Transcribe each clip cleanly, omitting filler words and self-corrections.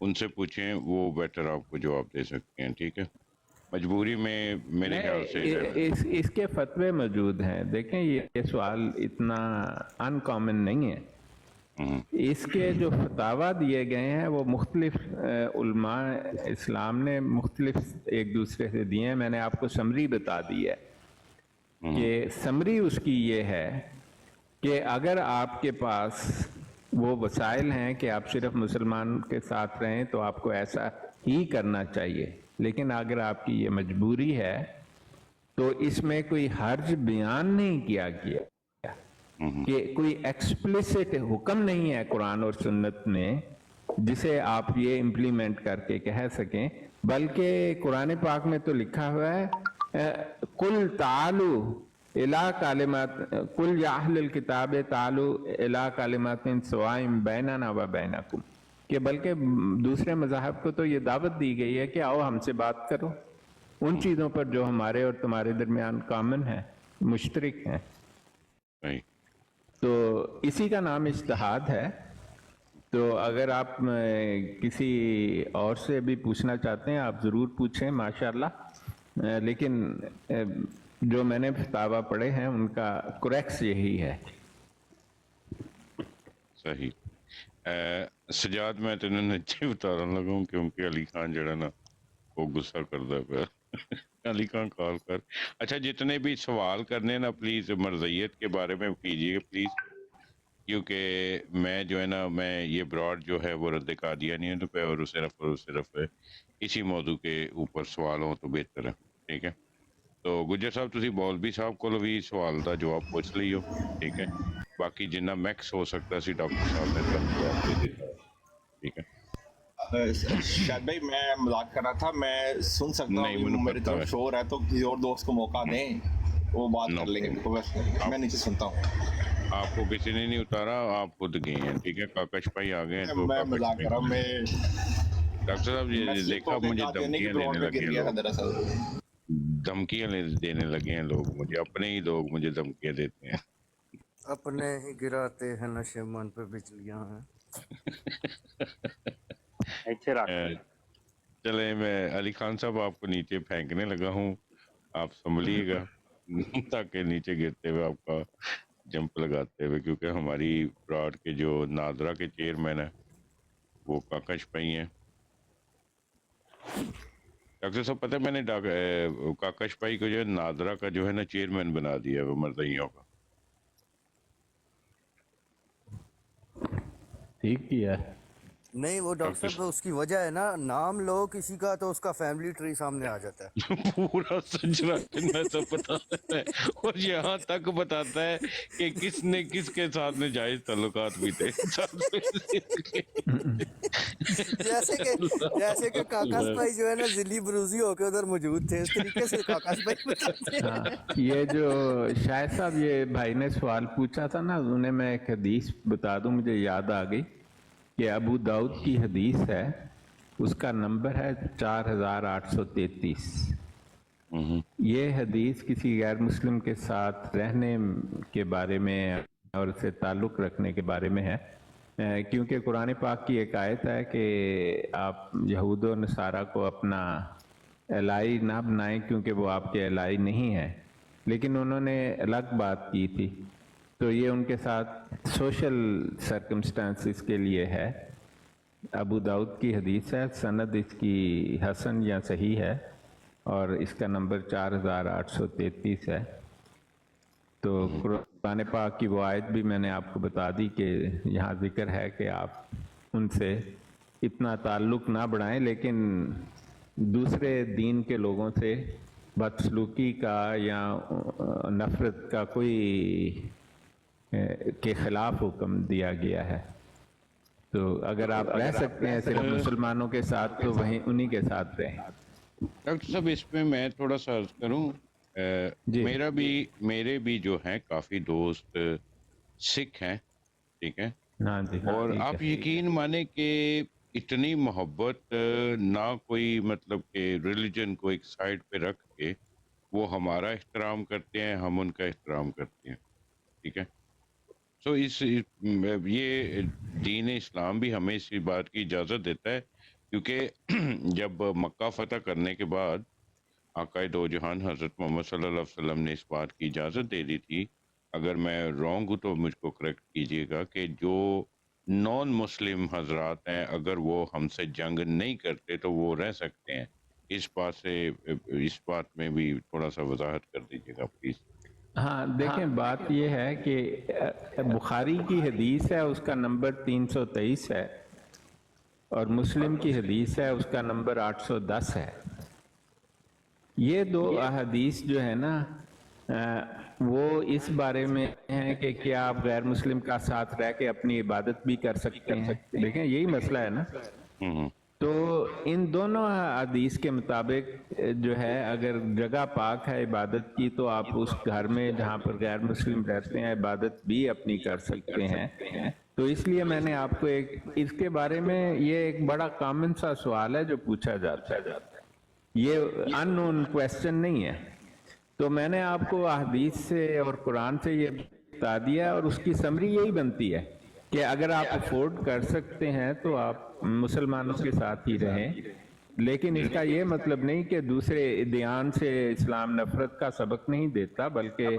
ان سے پوچھیں، وہ بیٹر آپ کو جواب دے سکتے ہیں. ٹھیک ہے، مجبوری میں میرے خیال سے اس کے فتوے موجود ہیں. دیکھیں یہ سوال اتنا ان کامن نہیں ہے. اس کے جو فتاویٰ دیے گئے ہیں وہ مختلف علماء اسلام نے مختلف ایک دوسرے سے دیے ہیں. میں نے آپ کو سمری بتا دی ہے کہ سمری اس کی یہ ہے کہ اگر آپ کے پاس وہ وسائل ہیں کہ آپ صرف مسلمان کے ساتھ رہیں تو آپ کو ایسا ہی کرنا چاہیے. لیکن اگر آپ کی یہ مجبوری ہے تو اس میں کوئی حرج بیان نہیں کیا گیا کہ کوئی ایکسپلیسٹ حکم نہیں ہے قرآن اور سنت میں جسے آپ یہ امپلیمنٹ کر کے کہہ سکیں، بلکہ قرآن پاک میں تو لکھا ہوا ہے قل تعالو الی کلمات قل یا اہل الکتاب تعالو الی کلمات سواء بیننا و بینکم، کہ بلکہ دوسرے مذاہب کو تو یہ دعوت دی گئی ہے کہ آؤ ہم سے بات کرو ان چیزوں پر جو ہمارے اور تمہارے درمیان کامن ہے، مشترک ہیں. تو اسی کا نام اجتہاد ہے. تو اگر آپ کسی اور سے بھی پوچھنا چاہتے ہیں آپ ضرور پوچھیں ماشاءاللہ. لیکن جو میں نے فتاویٰ پڑھے ہیں ان کا کریکس یہی ہے. صحیح. سجاد میں تینوں نیچے اتارن لگا ہوں کیونکہ علی خان جڑا نا وہ غصہ کرتا پیا. علی خان کال کر. اچھا جتنے بھی سوال کرنے نا پلیز مرضیت کے بارے میں کیجیے پلیز، کیونکہ میں جو ہے نا میں یہ براڈ جو ہے وہ رد قادیانیت پہ اور صرف اسی موضوع کے اوپر سوال ہوں تو بہتر ہے. ٹھیک ہے، تو گجر صاحب تسی مولوی صاحب کو بھی سوال دا جواب پوچھ لیو. ٹھیک ہے، باقی جنہ میکس ہو سکتا سی ڈاکٹر صاحب نے تک جواب دے دیتا. ٹھیک ہے، شاید بھائی میں مذاق کر رہا تھا، میں سن سکتا نہیں ہوں. مجھے میری پتا طرف شور ہے تو کسی اور دوست کو موقع دیں، وہ بات نو کر لیں گے. پرابلم. میں نیچے سنتا ہوں. آپ کو کسی نے نہیں اتارا، آپ خود گئے ہیں. ٹھیک ہے، کاکش بھائی آ گئے ہیں تو میں کاکش مذاق بھائی کر رہا ہوں. ڈاکٹر صاحب میں یہ سلپ دیکھا ہو کے مجھے قادیانی کی دھمکیاں گراؤنڈ دینے میں گر لگے ہیں گیا تھا لوگ، دراصل. دھمکیاں دینے لگے ہیں لوگ مجھے، اپنے ہی لوگ مجھے دھمکیاں دیتے ہیں. اپنے ہی گراتے ہیں نشے من پہ بجلیاں ہیں. نیچے رکھ دیں. چلے میں علی خان صاحب آپ کو نیچے پھینکنے لگا ہوں، آپ سنبھلیے گا تاکہ نیچے گرتے ہوئے آپ کا جمپ لگاتے ہوئے، کیونکہ ہماری براڈ کے جو نادرا کے چیئرمین ہیں وہ کاکش بھائی ہیں. ڈاکٹر صاحب پتہ ہے میں نے کاکش بھائی کو جو ہے نادرا کا جو ہے نا چیئرمین بنا دیا وہ مردئیوں کا. ٹھیک کیا ہے. نہیں وہ ڈاکٹر صاحب اس کی وجہ ہے نا، نام لو کسی کا تو اس کا فیملی ٹری سامنے آ جاتا ہے. پورا سجرا چننا سب بتاتا ہے اور یہاں تک بتاتا ہے کہ کس نے کس کے ساتھ ناجائز تعلقات بھی تھے. جیسے کہ کاکاش بھائی جو ہے نا ذلی بروزی ہو کے ادھر موجود تھے، اس طریقے سے کاکاش بھائی بتاتے ہیں. ہاں یہ جو شاہد صاحب یہ بھائی نے سوال پوچھا تھا نا، انہیں میں ایک حدیث بتا دوں، مجھے یاد آ گئی کہ ابو داؤد کی حدیث ہے، اس کا نمبر ہے 4833. یہ حدیث کسی غیر مسلم کے ساتھ رہنے کے بارے میں اور اسے تعلق رکھنے کے بارے میں ہے، کیونکہ قرآن پاک کی ایک آیت ہے کہ آپ یہود و نصارہ کو اپنا الہی نہ بنائیں کیونکہ وہ آپ کے الہی نہیں ہیں، لیکن انہوں نے الگ بات کی تھی. تو یہ ان کے ساتھ سوشل سرکمسٹانسز کے لیے ہے. ابو داؤد کی حدیث ہے، سند اس کی حسن یا صحیح ہے اور اس کا نمبر 4833 ہے. تو قرآن پاک کی وہ آیت بھی میں نے آپ کو بتا دی کہ یہاں ذکر ہے کہ آپ ان سے اتنا تعلق نہ بڑھائیں، لیکن دوسرے دین کے لوگوں سے بدسلوکی کا یا نفرت کا کوئی کے خلاف حکم دیا گیا ہے. تو اگر آپ رہ سکتے ہیں صرف مسلمانوں کے ساتھ تو وہیں انہی کے ساتھ رہیں. ڈاکٹر صاحب اس میں میں تھوڑا سا عرض کروں، جی میرے بھی جو ہیں کافی دوست سکھ ہیں. ٹھیک ہے، ہاں جی اور ٹھیک آپ ہے. یقین مانیں کہ اتنی محبت نہ کوئی مطلب کہ ریلیجن کو ایک سائڈ پہ رکھ کے وہ ہمارا احترام کرتے ہیں، ہم ان کا احترام کرتے ہیں. ٹھیک ہے، سو یہ دین اسلام بھی ہمیں اس بات کی اجازت دیتا ہے کیونکہ جب مکہ فتح کرنے کے بعد آقائے دو جہان حضرت محمد صلی اللہ علیہ وسلم نے اس بات کی اجازت دے دی تھی، اگر میں رانگ ہوں تو مجھ کو کریکٹ کیجیے گا، کہ جو نان مسلم حضرات ہیں اگر وہ ہم سے جنگ نہیں کرتے تو وہ رہ سکتے ہیں. اس بات میں بھی تھوڑا سا وضاحت کر دیجیے گا پلیز. ہاں دیکھیں، بات یہ ہے کہ بخاری کی حدیث ہے، اس کا نمبر 323 ہے، اور مسلم کی حدیث ہے، اس کا نمبر 810 ہے. یہ دو احادیث جو ہے نا وہ اس بارے میں ہیں کہ کیا آپ غیر مسلم کا ساتھ رہ کے اپنی عبادت بھی کر سکتے ہیں. دیکھیں یہی مسئلہ ہے نا. تو ان دونوں حدیث کے مطابق جو ہے اگر جگہ پاک ہے عبادت کی تو آپ اس گھر میں جہاں پر غیر مسلم رہتے ہیں عبادت بھی اپنی کر سکتے ہیں. تو اس لیے میں نے آپ کو اس کے بارے میں یہ ایک بڑا کامن سا سوال ہے جو پوچھا جاتا ہے، یہ ان نون کویسچن نہیں ہے. تو میں نے آپ کو احادیث سے اور قرآن سے یہ بتا دیا، اور اس کی سمری یہی بنتی ہے کہ اگر آپ افورڈ کر سکتے ہیں تو آپ مسلمانوں کے ساتھ ہی رہیں، لیکن اس کا یہ مطلب نہیں کہ دوسرے ادیان سے اسلام نفرت کا سبق نہیں دیتا، بلکہ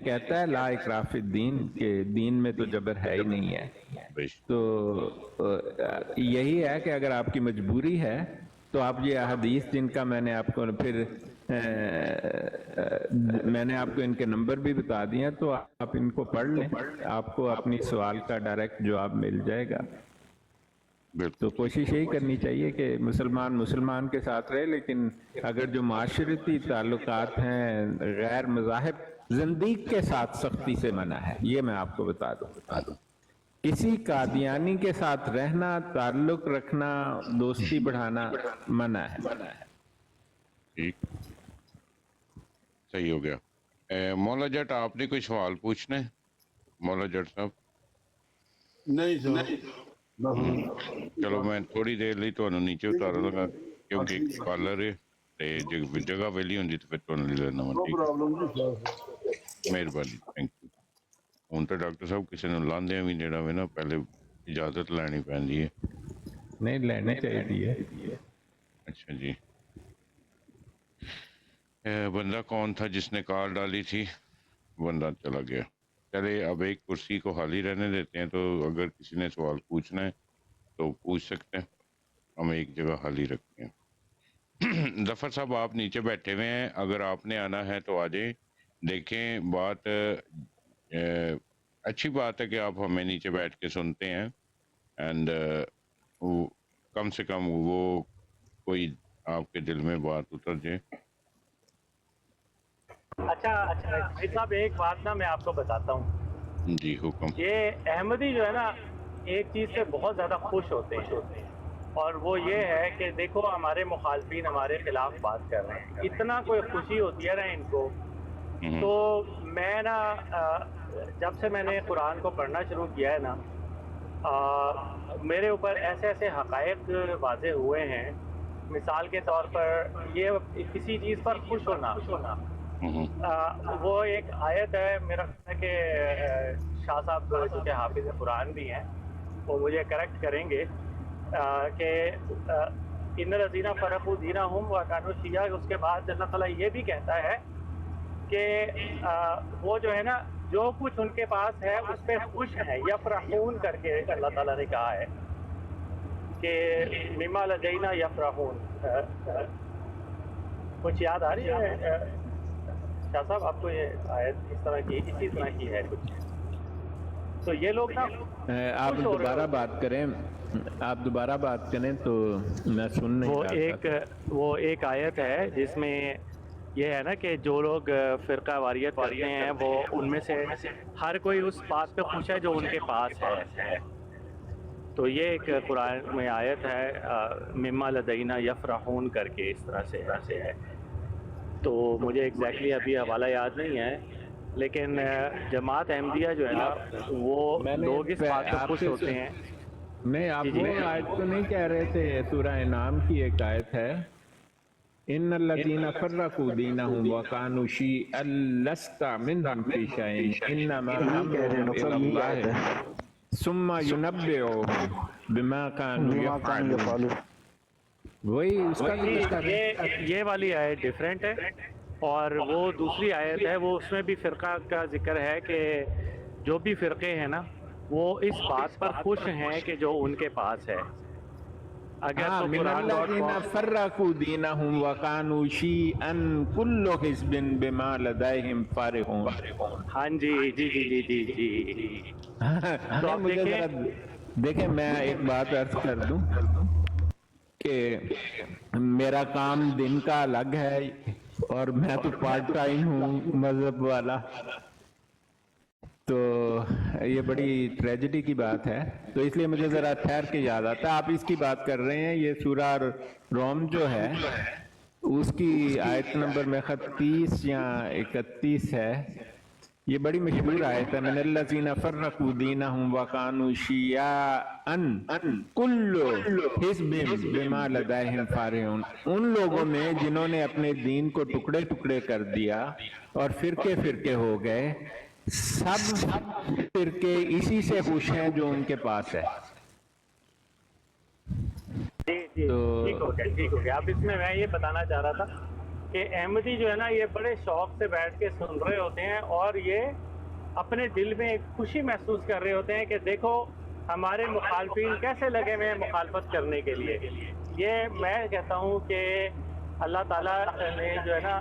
کہتا ہے لا اکراہ فی الدین، کہ دین میں تو جبر ہے ہی نہیں ہے. تو یہی ہے کہ اگر آپ کی مجبوری ہے تو آپ یہ احادیث جن کا میں نے آپ کو پھر میں نے آپ کو ان کے نمبر بھی بتا دیے، تو آپ ان کو پڑھ لیں، آپ کو اپنی سوال کا ڈائریکٹ جواب مل جائے گا. تو کوشش یہی کرنی چاہیے کہ مسلمان کے ساتھ رہے، لیکن اگر جو معاشرتی تعلقات ہیں غیر مذاہب زندیق کے ساتھ سختی سے منع ہے. یہ میں آپ کو بتا دوں، کسی قادیانی کے ساتھ رہنا، تعلق رکھنا، دوستی بڑھانا منع ہے. ٹھیک، صحیح ہو گیا. مولا جٹ آپ نے کوئی سوال پوچھنا ہے؟ مولا جٹ صاحب نہیں سر. چلو میں تھوڑی دیر ਲਈ ਤੁਹਾਨੂੰ ਨੀਚੇ ਉਤਾਰਨ ਲੱਗਾ ਕਿਉਂਕਿ ਇੱਕ ਕਾਲਰ ਹੈ ਤੇ ਜਗ੍ਹਾ ਵੇਲੀ ਹੁੰਦੀ ਤੇ ਫਿਰ ਤੁਹਾਨੂੰ ਲੈ ਲੈਣਾ ਵਾ. ਨੋ ਠੀਕ ਪ੍ਰੋਬਲਮ ਜੀ ਸਰ. ਮਿਹਰਬਾਨੀ, ਥੈਂਕ ਯੂ. ਹੁਣ ਤਾਂ ਡਾਕਟਰ ਸਾਹਿਬ ਕਿਸੇ ਨੂੰ ਲਾਂਦਿਆਂ ਵੀ ਜਿਹੜਾ ਵੇ ਨਾ ਪਹਿਲੇ ਇਜਾਜ਼ਤ ਲੈਣੀ ਪੈਂਦੀ ਹੈ. نہیں لینی چاہیے. اچھا جی، بندہ کون تھا جس نے کال ڈالی تھی؟ بندہ چلا گیا. چلے اب ایک کرسی کو خالی رہنے دیتے ہیں، تو اگر کسی نے سوال پوچھنا ہے تو پوچھ سکتے ہیں، ہم ایک جگہ خالی رکھتے ہیں. ظفر صاحب آپ نیچے بیٹھے ہوئے ہیں، اگر آپ نے آنا ہے تو آ جائیں. دیکھیں بات اچھی بات ہے کہ آپ ہمیں نیچے بیٹھ کے سنتے ہیں، اینڈ کم سے کم وہ کوئی آپ کے دل میں بات اتر جائے. اچھا بھائی صاحب، ایک بات نا میں آپ کو بتاتا ہوں. جی حکم. یہ احمدی جو ہے نا ایک چیز سے بہت زیادہ خوش ہوتے ہیں، اور وہ یہ ہے کہ دیکھو ہمارے مخالفین ہمارے خلاف بات کر رہے ہیں. اتنا کوئی خوشی ہوتی ہے نا ان کو. تو میں نا جب سے میں نے قرآن کو پڑھنا شروع کیا ہے نا، میرے اوپر ایسے ایسے حقائق واضح ہوئے ہیں. مثال کے طور پر یہ کسی چیز پر خوش ہونا، وہ ایک آیت ہے، میرا خیال ہے کہ شاہ صاحب جو کہ حافظ قرآن بھی ہیں وہ مجھے کریکٹ کریں گے، کہ ان الذین فرقوا دینہم وکانوا شیعا. اس کے بعد اللہ تعالیٰ یہ بھی کہتا ہے کہ وہ جو ہے نا جو کچھ ان کے پاس ہے اس پہ خوش ہیں. یفرحون کر کے اللہ تعالیٰ نے کہا ہے کہ مما لدینا یفرحون. کچھ یاد آ رہی ہے شاہ صاحب آپ کو؟ یہ آیت اسی طرح کی ہے کچھ. تو یہ لوگ نا آپ دوبارہ بات کریں تو میں سن نہیں رہا تھا. وہ ایک آیت ہے جس میں یہ ہے نا کہ جو لوگ فرقہ واریت کرتے ہیں وہ ان میں سے ہر کوئی اس بات پہ خوش ہے جو ان کے پاس ہے. تو یہ ایک قرآن میں آیت ہے مما لدینا یفرحون کر کے، اس طرح سے ہے. تو مجھے ایگزیکٹلی ابھی حوالہ یاد نہیں ہے، لیکن جماعت احمدیہ جو ہے نا وہ لوگ اس بات پہ خوش ہوتے ہیں. نہیں، آپ وہ آیت تو نہیں کہہ رہے تھے؟ سورہ انعام کی ایک آیت ہے، ان الذین فرقوا دینہم وکانوا شیعا لست منہم فی شیء انما امرهم الی اللہ सुम्मा युनब्बिउहुम बिमा कानू यफ़अलून। वही उसका वही जिक्र कर रहे हैं। ये वाली आयत डिफरेंट है, और वो दूसरी आयत है, वो उसमें भी फ़िरका का जिक्र है कि जो भी फ़िरके हैं ना वो इस बात पर खुश हैं कि जो उनके पास है। अगर हाँ, तो मिनल्लज़ीना Quran.com फ़र्रक़ू दीनहुम व कानू शियअन कुल्लु हिज़्बिन बिमा लदैहिम फ़ारिहून। हाँ जी जी जी जी जी जी। तो नहीं, आप मुझे देखें, जरा देखें, मैं एक बात अर्ज कर दूं कि मेरा काम दिन का अलग है और मैं तो पार्ट टाइम हूँ मजहब वाला, तो ये बड़ी ट्रेजेडी की बात है। तो इसलिए मुझे जरा ठहर के याद आता है, आप इसकी बात कर रहे हैं, ये सूरा रोम जो है उसकी आयत नंबर में 30 या 31 है। ये बड़ी मशहूर आयत है, मिनल्लज़ीना फ़र्रक़ू दीनहुम व कानू शियअन कुल्लु हिज़्बिन बिमा लदैहिम फ़ारिहून। उन लोगों में जिन्होंने अपने दीन को टुकड़े टुकड़े कर दिया और फिरके फिरके हो गए, सब फिरके इसी से खुश हैं जो उनके पास है। जी जी तो- ठीक हो गया, ठीक हो गया। अब इसमें मैं ये बताना चाह रहा था कि अहमदी जो है ना, ये बड़े शौक से बैठ के सुन रहे होते हैं और ये अपने दिल में एक खुशी महसूस कर रहे होते हैं कि देखो हमारे मुखालफिन कैसे लगे हुए हैं मुखालफत करने के लिए। ये मैं कहता हूँ कि अल्लाह ताला ने जो है ना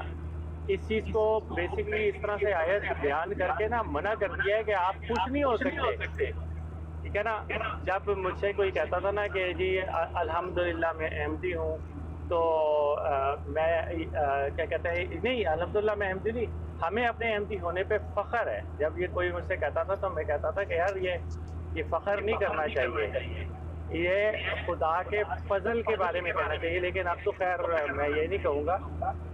इस चीज़ को बेसिकली इस तरह से आयत बयान करके ना मना कर दिया है कि आप खुश नहीं हो सकते, ठीक है ना। जब मुझसे कोई कहता था ना कि जी अल्हम्दुलिल्लाह मैं अहमदी हूँ, तो मैं क्या कहते हैं, नहीं अल्हम्दुलिल्लाह मैं अहमदी नहीं, हमें अपने अहमदी होने पे फ़ख्र है। जब ये कोई मुझसे कहता था तो मैं कहता था कि यार ये फ़ख्र नहीं करना चाहिए, ये खुदा के फजल के बारे में कहना चाहिए। लेकिन अब तो खैर मैं ये नहीं कहूँगा,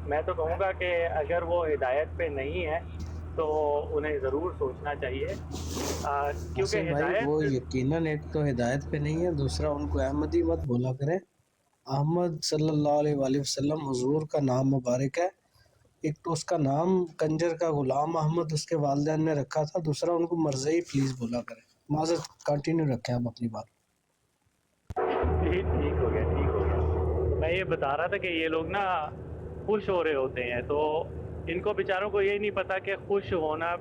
मैं तो कहूँगा कि अगर वो हिदायत पे नहीं है तो उन्हें ज़रूर सोचना चाहिए, क्योंकि आसिफ भाई, हिदायत वो यकीनन एक तो हिदायत पे नहीं है, दूसरा उनको अहमदी मत बोला करें। अहमद सल्लल्लाहु अलैहि वसल्लम हुजूर का नाम मुबारक है। एक तो उसका नाम कंजर का गुलाम अहमद उसके वालिदैन ने रखा था, दूसरा उनको मरज़ई प्लीज़ बोला करें। माज़रत, कंटिन्यू रखें आप अपनी बात। ठीक ठीक हो गया, ठीक हो गया। मैं ये बता रहा था कि ये लोग ना खुश हो रहे होते हैं, तो इनको बेचारों को ये नहीं पता कि खुश होना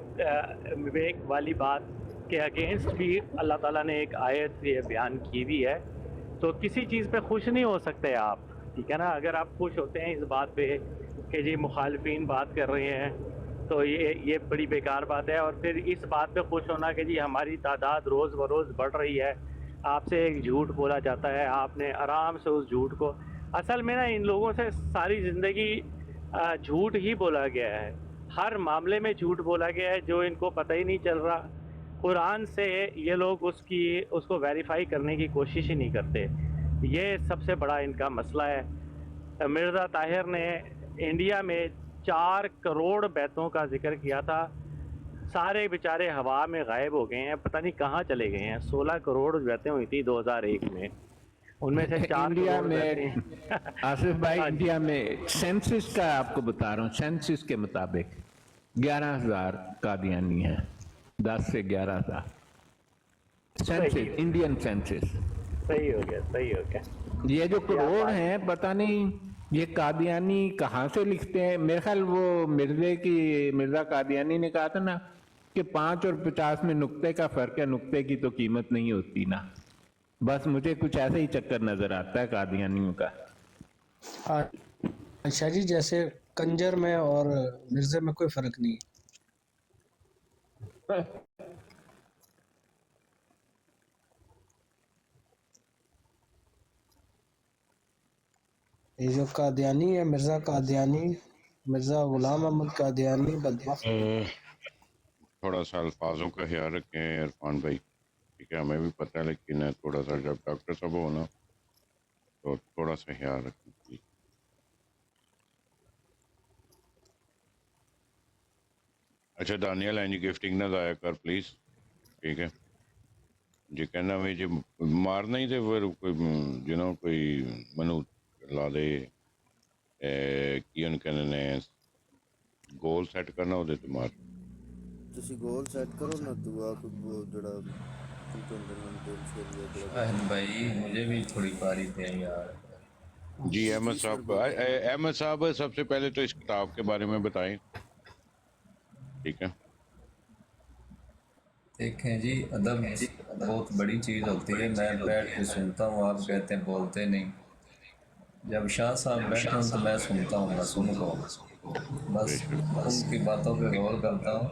विवेक वाली बात के अगेंस्ट भी अल्लाह ताला ने एक आयत ये बयान की हुई है। तो किसी चीज़ पे खुश नहीं हो सकते आप, ठीक है ना। अगर आप खुश होते हैं इस बात पे कि जी मुखालफिन बात कर रहे हैं, तो ये बड़ी बेकार बात है। और फिर इस बात पे खुश होना कि जी हमारी तादाद रोज़ ब रोज़ बढ़ रही है, आपसे एक झूठ बोला जाता है, आपने आराम से उस झूठ को, असल में ना इन लोगों से सारी ज़िंदगी झूठ ही बोला गया है, हर मामले में झूठ बोला गया है, जो इनको पता ही नहीं चल रहा। कुरान से ये लोग उसको वेरीफाई करने की कोशिश ही नहीं करते। ये सबसे बड़ा इनका मसला है। मिर्ज़ा ताहिर ने इंडिया में 4 करोड़ बैतों का जिक्र किया था, सारे बेचारे हवा में गायब हो गए हैं, पता नहीं कहाँ चले गए हैं। 16 करोड़ बैतें हुई थी 2001 में, उनमें से 4 इंडिया करोड़ में बैतें आसिफ भाई, हाँ जी। इंडिया में सेंसस का आपको बता रहा हूँ, सेंसस के मुताबिक 11,000 कादियानी हैं, 10 से 11,000 सेंसस, सही। Indian census. सही हो गया, सही हो गया। ये जो करोड़ हैं, पता नहीं ये कादियानी कहाँ से लिखते हैं। मेरे ख्याल वो मिर्जा कादियानी ने कहा था ना कि 5 और 50 में नुक्ते का फर्क है, नुक्ते की तो कीमत नहीं होती ना। बस मुझे कुछ ऐसे ही चक्कर नजर आता है कादियानियों का। अच्छा जी, जैसे कंजर में और मिर्जे में कोई फ़र्क नहीं है। ये जो कादियानी है, मिर्ज़ा कादियानी, मिर्ज़ा गुलाम अहमद कादियानी, बदबख्त। थोड़ा सा अल्फाजों का ख्याल रखें इरफान भाई, ठीक है। हमें भी पता है, लेकिन थोड़ा सा जब डॉक्टर साहब हो ना तो थोड़ा सा ख्याल रखें प्लीज। अच्छा दानियल एंड गिफ्टिंग ना जाया कर प्लीज, ठीक है जी। कहना भाई जी मारना ही थे फिर कोई कोई मनु ला दे की कहने ने गोल सेट करना ਉਹਦੇ ਤੇ ਮਾਰ। ਤੁਸੀਂ ਗੋਲ ਸੈੱਟ ਕਰੋ ਨਾ, ਦੁਆ ਕੋਈ ਜਿਹੜਾ کے اندر میں ڈیٹیل شیئر کیا کرا شاہد بھائی مجھے بھی تھوڑی باری دیں یار. جی احمد جی سر صاحب، بولیے. احمد صاحب سب سے پہلے تو اس کتاب کے بارے میں بتائیں. ٹھیک ہے. دیکھیں جی، ادب بہت بڑی چیز ہوتی ہے. میں بیٹھ کے سنتا ہوں، آپ کہتے ہیں بولتے نہیں. جب شاہ صاحب بیٹھے ہوں تو میں سنتا ہوں بس ان کو، بے بس شک. ان کی باتوں پہ غور کرتا ہوں.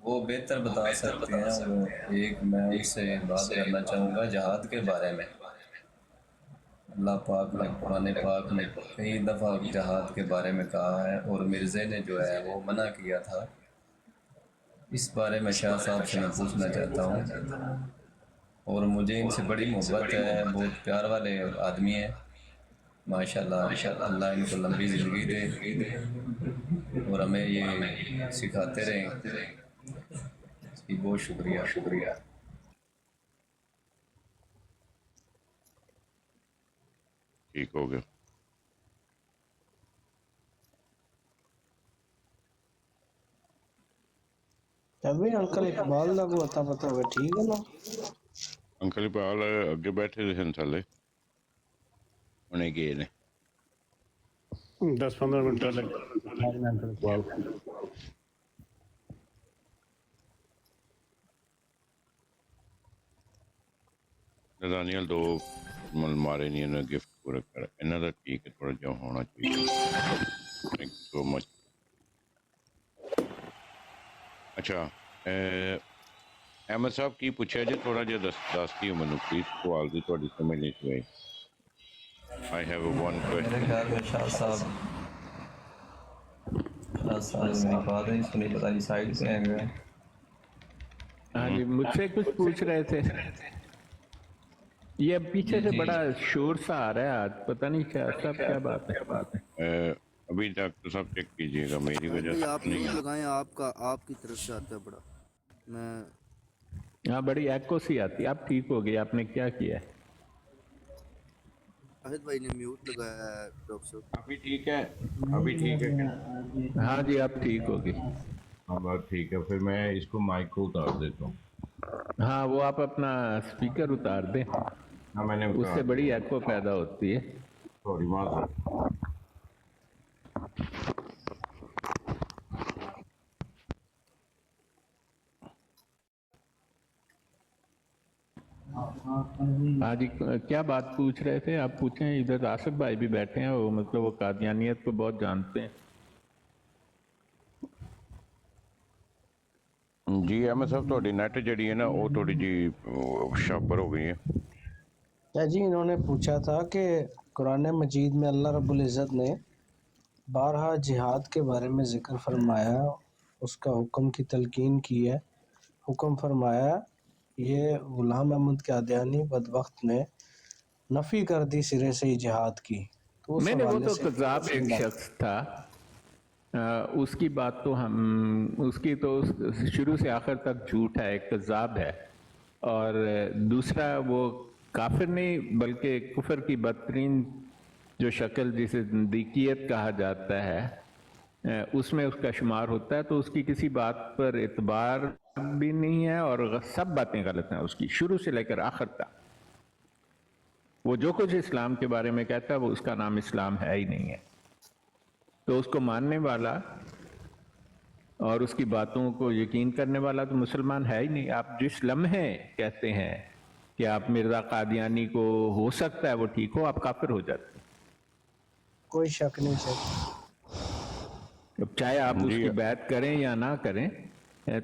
وہ بہتر بتا سکتے ہیں. وہ ایک میں ان سے بات کرنا چاہوں گا جہاد کے بارے میں. اللہ پاک نے قرآن پاک میں کئی دفعہ جہاد کے بارے میں کہا ہے، اور مرزے نے جو ہے وہ منع کیا تھا. اس بارے میں شاہ صاحب سے میں پوچھنا چاہتا ہوں، اور مجھے ان سے بڑی محبت ہے. بہت پیار والے آدمی ہیں ماشاءاللہ. اللہ ان کو لمبی زندگی دے اور ہمیں یہ سکھاتے رہیں. جی بہت شکریہ. ٹھیک ہو گیا. ابھی انکل اقبال کا کو اتا پتا ہوئے ٹھیک ہے نا. انکل پال اگے بیٹھے تھے تھلے، انہیں گئے نے. 10-15 منٹ لگ اقبال. دانیال دو مارے نہیں، انہیں گفٹ پورا کرا. انہوں کا ٹھیک ہے، تھوڑا جہا ہونا چاہیے. تھینک یو سو مچ. اچھا احمد صاحب کی پوچھا جی، تھوڑا جہا دس دیو مینوں پلیز. سوال دی تھوڑی سمجھ نہیں سی آئی. I have a one میرے question. خیال میں شاہ صاحب میری بات نہیں سنی، پتہ نہیں سائڈ پہ ہیں. ہاں جی، مجھ سے کچھ پوچھ رہے تھے. یہ پیچھے سے بڑا شور سا آ رہا ہے آج، پتہ نہیں کیا صاحب کیا بات ہے. ابھی ڈاکٹر صاحب چیک کیجیے گا، میری شاہد وجہ بھائی سے آپ نہیں میوٹ ہے. لگائیں، آپ کی طرف سے آتا ہے بڑا. میں ہاں بڑی ایکو سی آتی ہے. اب ٹھیک ہو گئی، آپ نے کیا کیا ہے؟ شاہد بھائی نے میوٹ لگایا ہے ڈاکٹر صاحب. ابھی ٹھیک ہے، ابھی ٹھیک ہے کیا؟ ہاں جی اب ٹھیک ہوگی. ہاں بات ٹھیک ہے. پھر میں اس کو مائک کو اتار دیتا ہوں. ہاں وہ آپ اپنا اسپیکر اتار دیں، ہاں میں نے اس اتار سے دیا. بڑی ایکو پیدا ہوتی ہے. تھوڑی معذرت. ہاں جی کیا بات پوچھ رہے تھے آپ؟ پوچھیں. ادھر آصف بھائی بھی بیٹھے ہیں، وہ مطلب وہ قادیانیت کو بہت جانتے ہیں. جی احمد صاحب تھوڑی نیٹ جڑی ہے نا وہ تھوڑی جی شاپر ہو گئی ہے. جی انہوں نے پوچھا تھا کہ قرآن مجید میں اللہ رب العزت نے بارہا جہاد کے بارے میں ذکر فرمایا، اس کا حکم کی تلقین کی ہے. حکم فرمایا، یہ غلام احمد قادیانی بدبخت نے نفی کر دی سرے سے ہی جہاد کی. تو اس نہیں وہ حوالے تو سے کذاب ایک شخص تھا. اس کی بات تو اس کی تو شروع سے آخر تک جھوٹ ہے، ایک کذاب ہے. اور دوسرا وہ کافر نہیں بلکہ کفر کی بدترین جو شکل جسے زندیقیت کہا جاتا ہے اس میں اس کا شمار ہوتا ہے. تو اس کی کسی بات پر اعتبار بھی نہیں ہے، اور سب باتیں غلط ہیں اس کی شروع سے لے کر آخر تک. وہ جو کچھ اسلام کے بارے میں کہتا ہے وہ اس کا نام اسلام ہے ہی نہیں ہے. تو اس کو ماننے والا اور اس کی باتوں کو یقین کرنے والا تو مسلمان ہے ہی نہیں. آپ جس لمحے کہتے ہیں کہ آپ مرزا قادیانی کو ہو سکتا ہے وہ ٹھیک ہو، آپ کافر ہو جاتے ہیں. کوئی شک نہیں سر. اب چاہے آپ اس کی بیعت کریں یا نہ کریں،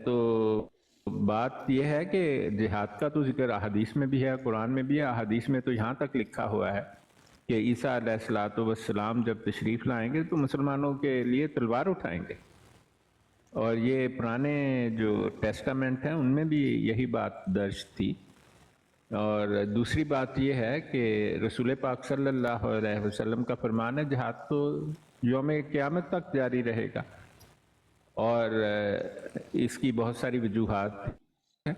تو بات یہ ہے کہ جہاد کا تو ذکر احادیث میں بھی ہے، قرآن میں بھی ہے. احادیث میں تو یہاں تک لکھا ہوا ہے کہ عیسیٰ علیہ السلام جب تشریف لائیں گے تو مسلمانوں کے لیے تلوار اٹھائیں گے. اور یہ پرانے جو ٹیسٹامنٹ ہیں ان میں بھی یہی بات درج تھی. اور دوسری بات یہ ہے کہ رسول پاک صلی اللہ علیہ وسلم کا فرمان ہے جہاد تو یوم قیامت تک جاری رہے گا. اور اس کی بہت ساری وجوہات ہیں.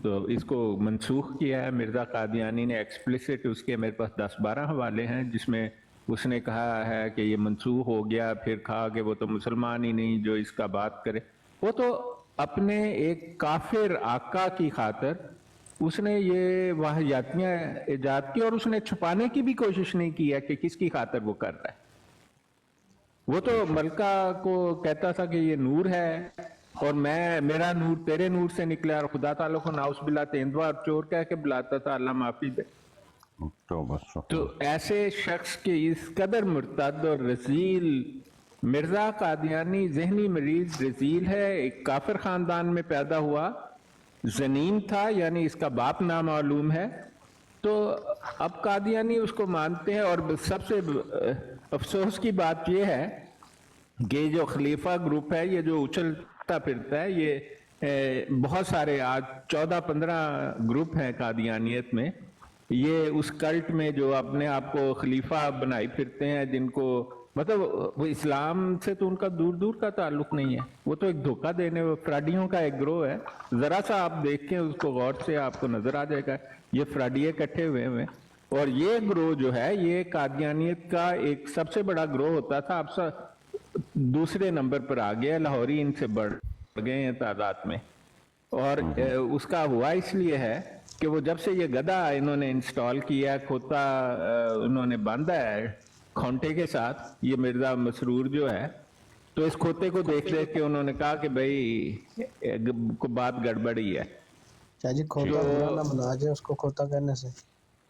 تو اس کو منسوخ کیا ہے مرزا قادیانی نے ایکسپلیسٹ. اس کے میرے پاس 10-12 حوالے ہیں جس میں اس نے کہا ہے کہ یہ منسوخ ہو گیا، پھر کہا کہ وہ تو مسلمان ہی نہیں جو اس کا بات کرے. وہ تو अपने एक काफिर आका की खातिर उसने ये वाहियातियां ईजाद की और उसने छुपाने की भी कोशिश नहीं की है कि किसकी खातिर वो कर रहा है। वो तो मलका को कहता था कि ये नूर है और मेरा नूर तेरे नूर से निकला, और खुदा ताला को नाउस बिल्ला तेंदुआ और चोर कह के बुलाता था, अल्लाह माफी दे। तो ऐसे शख्स के इस कदर मुर्तद और रजील, मिर्जा कादियानी जहनी मरीज रजील है, एक काफिर खानदान में पैदा हुआ, जनीन था यानी इसका बाप नामालूम है, तो अब कादियानी उसको मानते हैं। और सबसे अफसोस की बात यह है कि जो खलीफा ग्रुप है, ये जो उछलता फिरता है, ये बहुत सारे आज 14-15 ग्रुप हैं कादियानियत में, ये उस कल्ट में जो अपने आप को खलीफा बनाई फिरते हैं, जिनको मतलब वो इस्लाम से तो उनका दूर दूर का ताल्लुक नहीं है, वो तो एक धोखा देने फ्राडियों का एक ग्रोह है। जरा सा आप देखें उसको गौर से, आपको नजर आ जाएगा ये फ्राडिये इकट्ठे हुए हैं। और ये ग्रोह जो है ये कादियानियत का एक सबसे बड़ा ग्रोह होता था, अब दूसरे नंबर पर आ गया, लाहौरी इनसे बढ़ गए हैं तादाद में। और उसका हुआ इसलिए है कि वो जब से ये गधा इन्होंने इंस्टॉल किया, खोता उन्होंने बांधा है खोंटे के साथ, ये मिर्जा मसरूर जो है, तो इस खोते को देख के उन्होंने कहा कि भाई को बात गड़बड़ी है। चाची खोता बनाना मना जाए उसको खोता कहने से।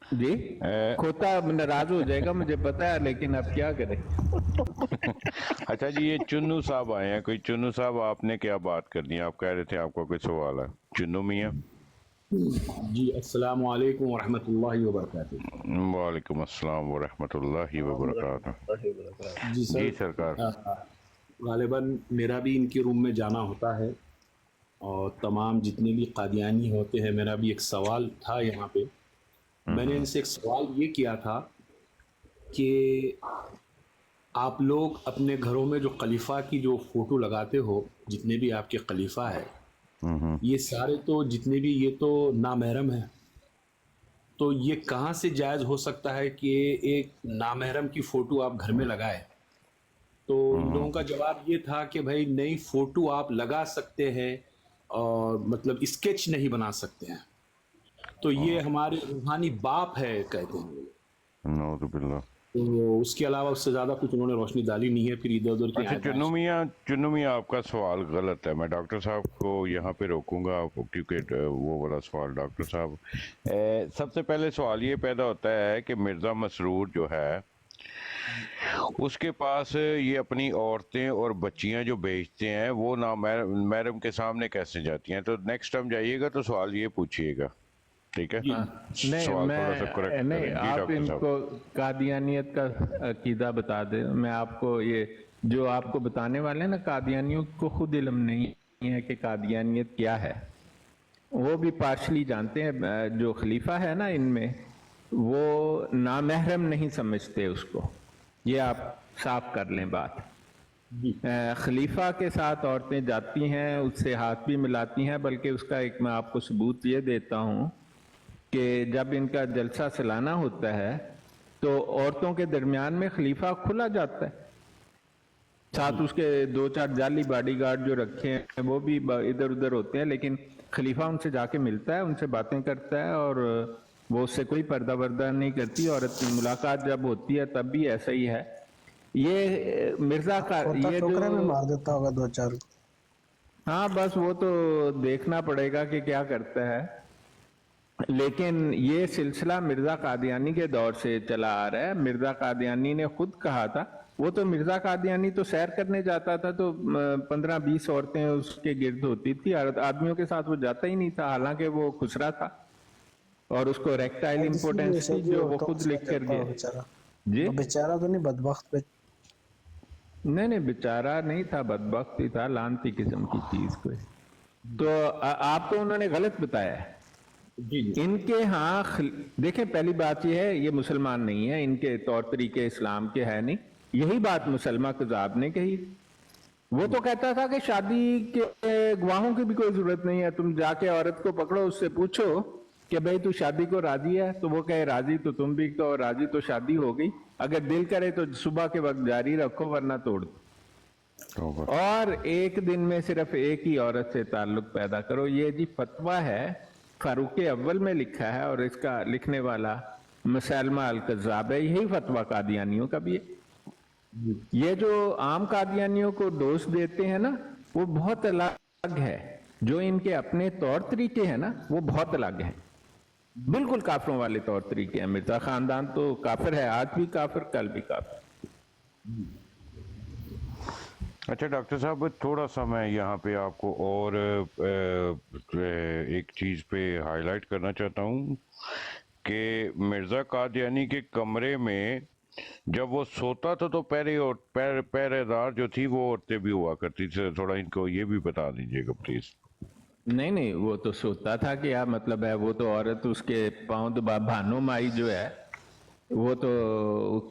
जी खोता नाराज हो जाएगा मुझे पता है, लेकिन अब क्या करें। अच्छा जी, ये चुन्नू साहब आए हैं। कोई चुन्नू साहब, आपने क्या बात करनी है? आप कह रहे थे आपका कोई सवाल है। चुन्नू मियाँ जी, अस्सलाम वालेकुम वरहमतुल्लाहि वबरकातुहू। वालेकुम अस्सलाम वरहमतुल्लाहि वबरकातुहू। जी जी सरकार, गालिबन मेरा भी इनके रूम में जाना होता है और तमाम जितने भी कादियानी होते हैं, मेरा भी एक सवाल था यहाँ पे। मैंने इनसे एक सवाल ये किया था कि आप लोग अपने घरों में जो खलीफा की जो फोटो लगाते हो, जितने भी आपके खलीफा है, ये सारे तो जितने भी ये तो नामहरम है, तो ये कहाँ से जायज़ हो सकता है कि एक नामहरम की फ़ोटो आप घर में लगाए? तो इन लोगों का जवाब ये था कि भाई नई फ़ोटो आप लगा सकते हैं और मतलब स्केच नहीं बना सकते हैं, तो ये हमारे रूहानी बाप है कहते हैं। नऊज़ुबिल्लाह। तो उसके अलावा उससे ज़्यादा कुछ उन्होंने रोशनी डाली नहीं है। फिर इधर उधर अच्छा चुन्नू मियाँ आपका सवाल गलत है। मैं डॉक्टर साहब को यहाँ पे रोकूंगा आपको, क्योंकि वो वाला सवाल डॉक्टर साहब, सबसे पहले सवाल ये पैदा होता है कि मिर्ज़ा मसरूर जो है उसके पास ये अपनी औरतें और बच्चियां जो बेचते हैं वो नामहरम के सामने कैसे जाती हैं? तो नेक्स्ट टाइम जाइएगा तो सवाल ये पूछिएगा, ठीक है? नहीं आप इनको कादियानियत का अकीदा बता दे। मैं आपको ये जो आपको बताने वाले हैं ना, कादियानियों को खुद इल्म नहीं है कि कादियानियत क्या है, वो भी पार्शली जानते हैं। जो खलीफा है ना इनमें, वो नामहरम नहीं समझते उसको, ये आप साफ कर लें बात। खलीफा के साथ औरतें जाती हैं, उससे हाथ भी मिलाती हैं, बल्कि उसका एक मैं आपको सबूत ये देता हूँ कि जब इनका जलसा सालाना होता है तो औरतों के दरमियान में खलीफा खुला जाता है, साथ उसके 2-4 जाली बॉडीगार्ड जो रखे हैं वो भी इधर उधर होते हैं, लेकिन खलीफा उनसे जाके मिलता है, उनसे बातें करता है और वो उससे कोई पर्दा वर्दा नहीं करती। औरत की मुलाकात जब होती है तब भी ऐसा ही है। ये मिर्जा का ये जो में मार देता होगा 2-4। हाँ बस वो तो देखना पड़ेगा कि क्या करता है, लेकिन ये सिलसिला मिर्जा कादियानी के दौर से चला आ रहा है। मिर्जा कादियानी ने खुद कहा था, वो तो मिर्जा कादियानी तो सैर करने जाता था तो 15-20 औरतें उसके गिर्द होती थी, आदमियों के साथ वो जाता ही नहीं था, हालांकि वो खुसरा था और उसको रेक्टाइल इम्पोर्टेंस थी जो वो खुद लिख कर गया। जी बेचारा तो नहीं, बदबख्त नहीं बेचारा नहीं था, बदबख्त ही था, लानती किस्म की चीज को। तो आपको उन्होंने गलत बताया है। इनके हाँ देखें, पहली बात यह है ये मुसलमान नहीं है, इनके तौर तरीके इस्लाम के है नहीं। यही बात मुसलमान कज़ाब ने कही। वो तो कहता था कि शादी के गवाहों की भी कोई जरूरत नहीं है, तुम जाके औरत को पकड़ो, उससे पूछो कि भाई तू शादी को राजी है, तो वो कहे राजी, तो तुम भी कहो राजी, तो शादी हो गई। अगर दिल करे तो सुबह के वक्त जारी रखो, वरना तोड़ दो। اور ایک دن میں صرف ایک ہی عورت سے تعلق پیدا کرو. یہ جی فتویٰ ہے, فاروق اول میں لکھا ہے, اور اس کا لکھنے والا مسلمہ الکذاب ہے. یہی فتویٰ قادیانیوں کا بھی ہے. یہ جو عام قادیانیوں کو ڈوز دیتے ہیں نا, وہ بہت الگ ہے. جو ان کے اپنے طور طریقے ہیں نا, وہ بہت الگ ہیں, بالکل کافروں والے طور طریقے ہیں. مرزا خاندان تو کافر ہے, آج بھی کافر, کل بھی کافر. اچھا ڈاکٹر صاحب, تھوڑا سا میں یہاں پہ آپ کو اور ایک چیز پہ ہائی لائٹ کرنا چاہتا ہوں کہ مرزا قادیانی کے کمرے میں جب وہ سوتا تھا تو پہرے دار جو تھی وہ عورتیں بھی ہوا کرتی تھی. تھوڑا ان کو یہ بھی بتا دیجیے گا پلیز. نہیں, وہ تو سوتا تھا, کیا مطلب ہے, وہ تو عورت اس کے پاؤں دبا. بھانو مائی جو ہے وہ تو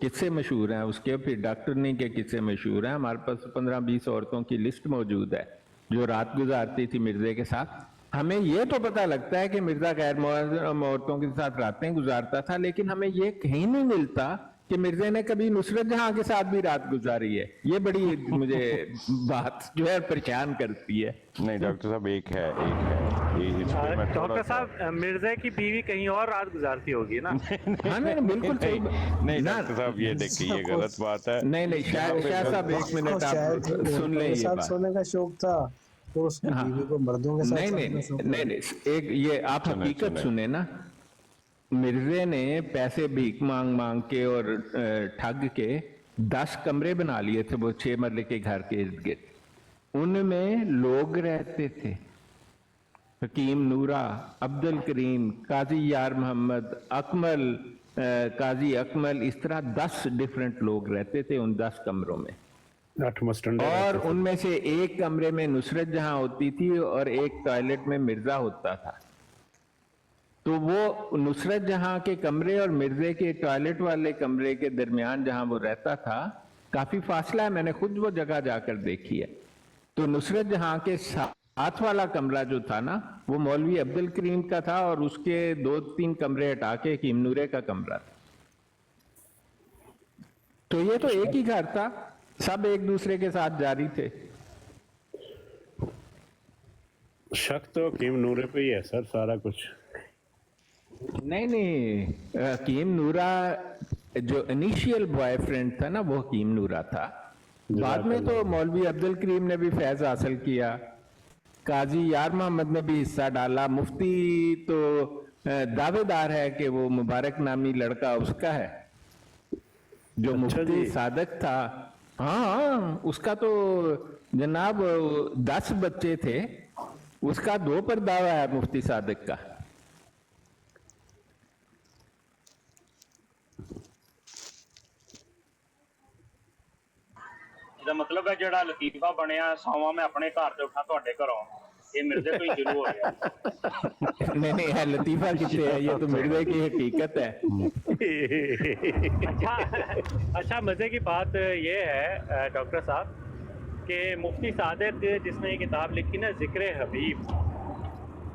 قصے مشہور ہیں اس کے, پھر ڈاکٹرنی کے قصے مشہور ہیں. ہمارے پاس 15-20 عورتوں کی لسٹ موجود ہے جو رات گزارتی تھی مرزے کے ساتھ. ہمیں یہ تو پتہ لگتا ہے کہ مرزا غیر محرم عورتوں کے ساتھ راتیں گزارتا تھا, لیکن ہمیں یہ کہیں نہیں ملتا کہ مرزے نے کبھی نصرت جہاں کے ساتھ بھی رات گزاری ہے. یہ بڑی مجھے بات جو ہے پریشان کرتی ہے. نہیں ڈاکٹر صاحب, ایک ہے ڈاکٹر صاحب, مرزا کی بیوی کہیں اور رات گزارتی ہوگی نا؟ ہاں نہیں, بالکل صحیح. نہیں ڈاکٹر صاحب, یہ دیکھیے یہ غلط بات ہے. نہیں, شاہ صاحب ایک منٹ آپ سن لیں یہ بات. سونے کا شوق تھا تو اس کی بیوی کو مردوں کے ساتھ نہیں, ایک یہ آپ حقیقت سنیں نا. مرزے نے پیسے بھیک مانگ کے اور ٹھگ کے 10 کمرے بنا لیے تھے وہ 6 مرلے کے گھر کے ارد گرد. ان میں لوگ رہتے تھے, حکیم نورا, عبد الکریم, قاضی یار محمد, اکمل, قاضی اکمل, اس طرح 10 ڈیفرنٹ لوگ رہتے تھے ان 10 کمروں میں. اور ان میں سے ایک کمرے میں نصرت جہاں ہوتی تھی اور ایک ٹوائلٹ میں مرزا ہوتا تھا. تو وہ نصرت جہاں کے کمرے اور مرزے کے ٹوائلٹ والے کمرے کے درمیان جہاں وہ رہتا تھا کافی فاصلہ ہے, میں نے خود وہ جگہ جا کر دیکھی ہے. تو نصرت جہاں کے ساتھ والا کمرہ جو تھا نا, وہ مولوی عبد الکریم کا تھا, اور اس کے 2-3 کمرے ہٹا کے حکیم نورے کا کمرہ تھا. تو یہ تو ایک ہی گھر تھا, سب ایک دوسرے کے ساتھ جاری تھے. شک تو حکیم نورے پہ ہی ہے سر سارا کچھ. نہیں, حکیم نورا جو انیشیل بوائے فرینڈ تھا نا, وہ حکیم نورا تھا. بعد میں تو مولوی عبد الکریم نے بھی فیض حاصل کیا, قاضی یار محمد نے بھی حصہ ڈالا. مفتی تو دعوے دار ہے کہ وہ مبارک نامی لڑکا اس کا ہے جو مفتی صادق تھا. ہاں, اس کا تو جناب 10 بچے تھے, اس کا 2 پر دعویٰ ہے مفتی صادق کا. مطلب ہے جڑا لطیفہ بنیا سواں میں اپنے گھر سے اٹھا تواڈے گھروں, یہ مرزے تو ہی شروع ہو گیا. نہیں ہے لطیفہ کتنے ہے, یہ تو مرزے کی حقیقت ہے. اچھا, مزے کی بات یہ ہے ڈاکٹر صاحب کہ مفتی صادق جس نے یہ کتاب لکھی نا ذکر حبیب,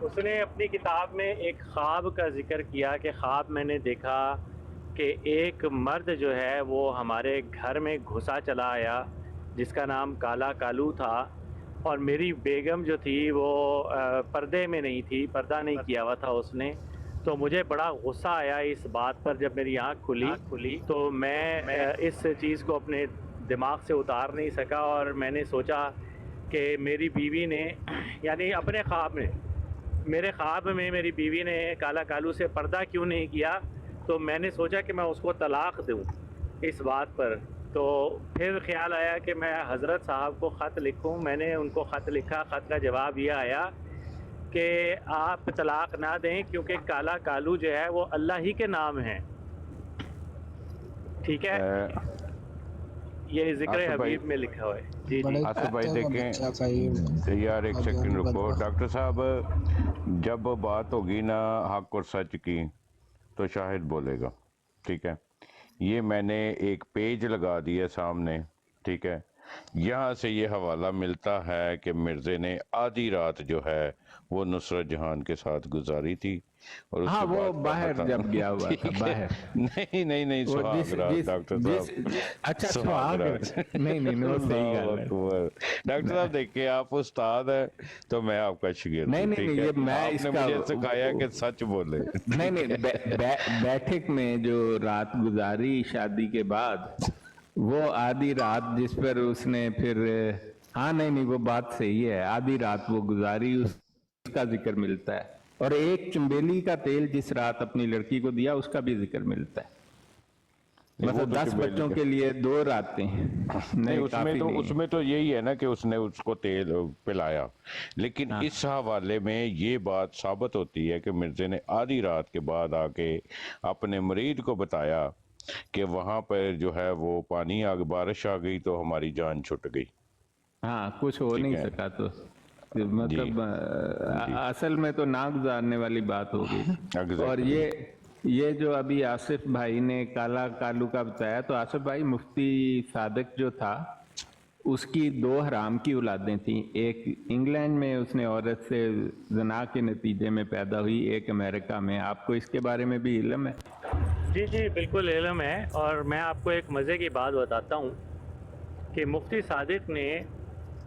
اس نے اپنی کتاب میں ایک خواب کا ذکر کیا کہ خواب میں نے دیکھا کہ ایک مرد جو ہے وہ ہمارے گھر میں گھسا چلا آیا جس کا نام کالا کالو تھا, اور میری بیگم جو تھی وہ پردے میں نہیں تھی, پردہ نہیں کیا ہوا تھا اس نے. تو مجھے بڑا غصہ آیا اس بات پر جب میری آنکھ کھلی تو میں اس چیز کو اپنے دماغ سے اتار نہیں سکا, اور میں نے سوچا کہ میری بیوی نے, یعنی اپنے خواب میں, میرے خواب میں میری بیوی نے کالا کالو سے پردہ کیوں نہیں کیا. تو میں نے سوچا کہ میں اس کو طلاق دوں اس بات پر. تو پھر خیال آیا کہ میں حضرت صاحب کو خط لکھوں. میں نے ان کو خط لکھا, خط کا جواب یہ آیا کہ آپ طلاق نہ دیں کیونکہ کالا کالو جو ہے وہ اللہ ہی کے نام ہیں. ٹھیک ہے, یہ ذکر حبیب میں لکھا ہوا ہے. جی آصف بھائی دیکھیں یار, ایک سیکنڈ رکو. ڈاکٹر صاحب, جب بات ہوگی نا حق اور سچ کی تو شاہد بولے گا, ٹھیک ہے. یہ میں نے ایک پیج لگا دیا سامنے, ٹھیک ہے. یہاں سے یہ حوالہ ملتا ہے کہ مرزے نے آدھی رات جو ہے وہ نصرت جہان کے ساتھ گزاری تھی، اور اس ہاں کے وہ بعد باہر پتہ- جب گیا ہوا تھا ٹھیک ہے؟ باہر، نہیں وہ سہاگ رات ڈاکٹر صاحب، اچھا سہاگ سہاگ رات۔ نہیں وہ صحیح اللہ گل ہے۔ اکبر۔ ڈاکٹر صاحب دیکھیں، آپ استاد ہیں تو میں آپ کا شاگرد نہیں ہوں، نہیں ٹھیک ہے؟ یہ میں آپ اس نے کا مجھے سکھایا کہ سچ بولے۔ نہیں بیٹھک میں جو رات گزاری شادی کے بعد، وہ آدھی رات جس پر اس نے پھر ہاں نہیں وہ بات صحیح ہے، آدھی رات وہ گزاری اس کا ذکر ملتا ہے، اور ایک چنبیلی کا تیل جس رات اپنی لڑکی کو دیا اس کا بھی ذکر ملتا ہے۔ وہ مطلب تو 10 چنبیلی بچوں کا- کے لیے 2 راتیں نہیں اس میں تو یہی ہے نا کہ اس نے اس کو تیل پلایا، لیکن اس حوالے میں یہ بات ثابت ہوتی ہے کہ مرزے نے آدھی رات کے بعد آ کے اپنے مرید کو بتایا کہ وہاں پر جو ہے وہ پانی بارش آ گئی تو ہماری جان چھٹ گئی۔ ہاں کچھ ہو ٹھیک نہیں ہے۔ سکا تو مطلب اصل میں تو نہ گزارنے والی بات ہوگی نا۔ Exactly۔ اور یہ جو ابھی آصف بھائی نے کالا کالو کا بتایا، تو آصف بھائی مفتی صادق جو تھا اس کی 2 حرام کی اولادیں تھیں، ایک انگلینڈ میں اس نے عورت سے زنا کے نتیجے میں پیدا ہوئی، ایک امریکہ میں۔ آپ کو اس کے بارے میں بھی علم ہے؟ جی بالکل علم ہے، اور میں آپ کو ایک مزے کی بات بتاتا ہوں کہ مفتی صادق نے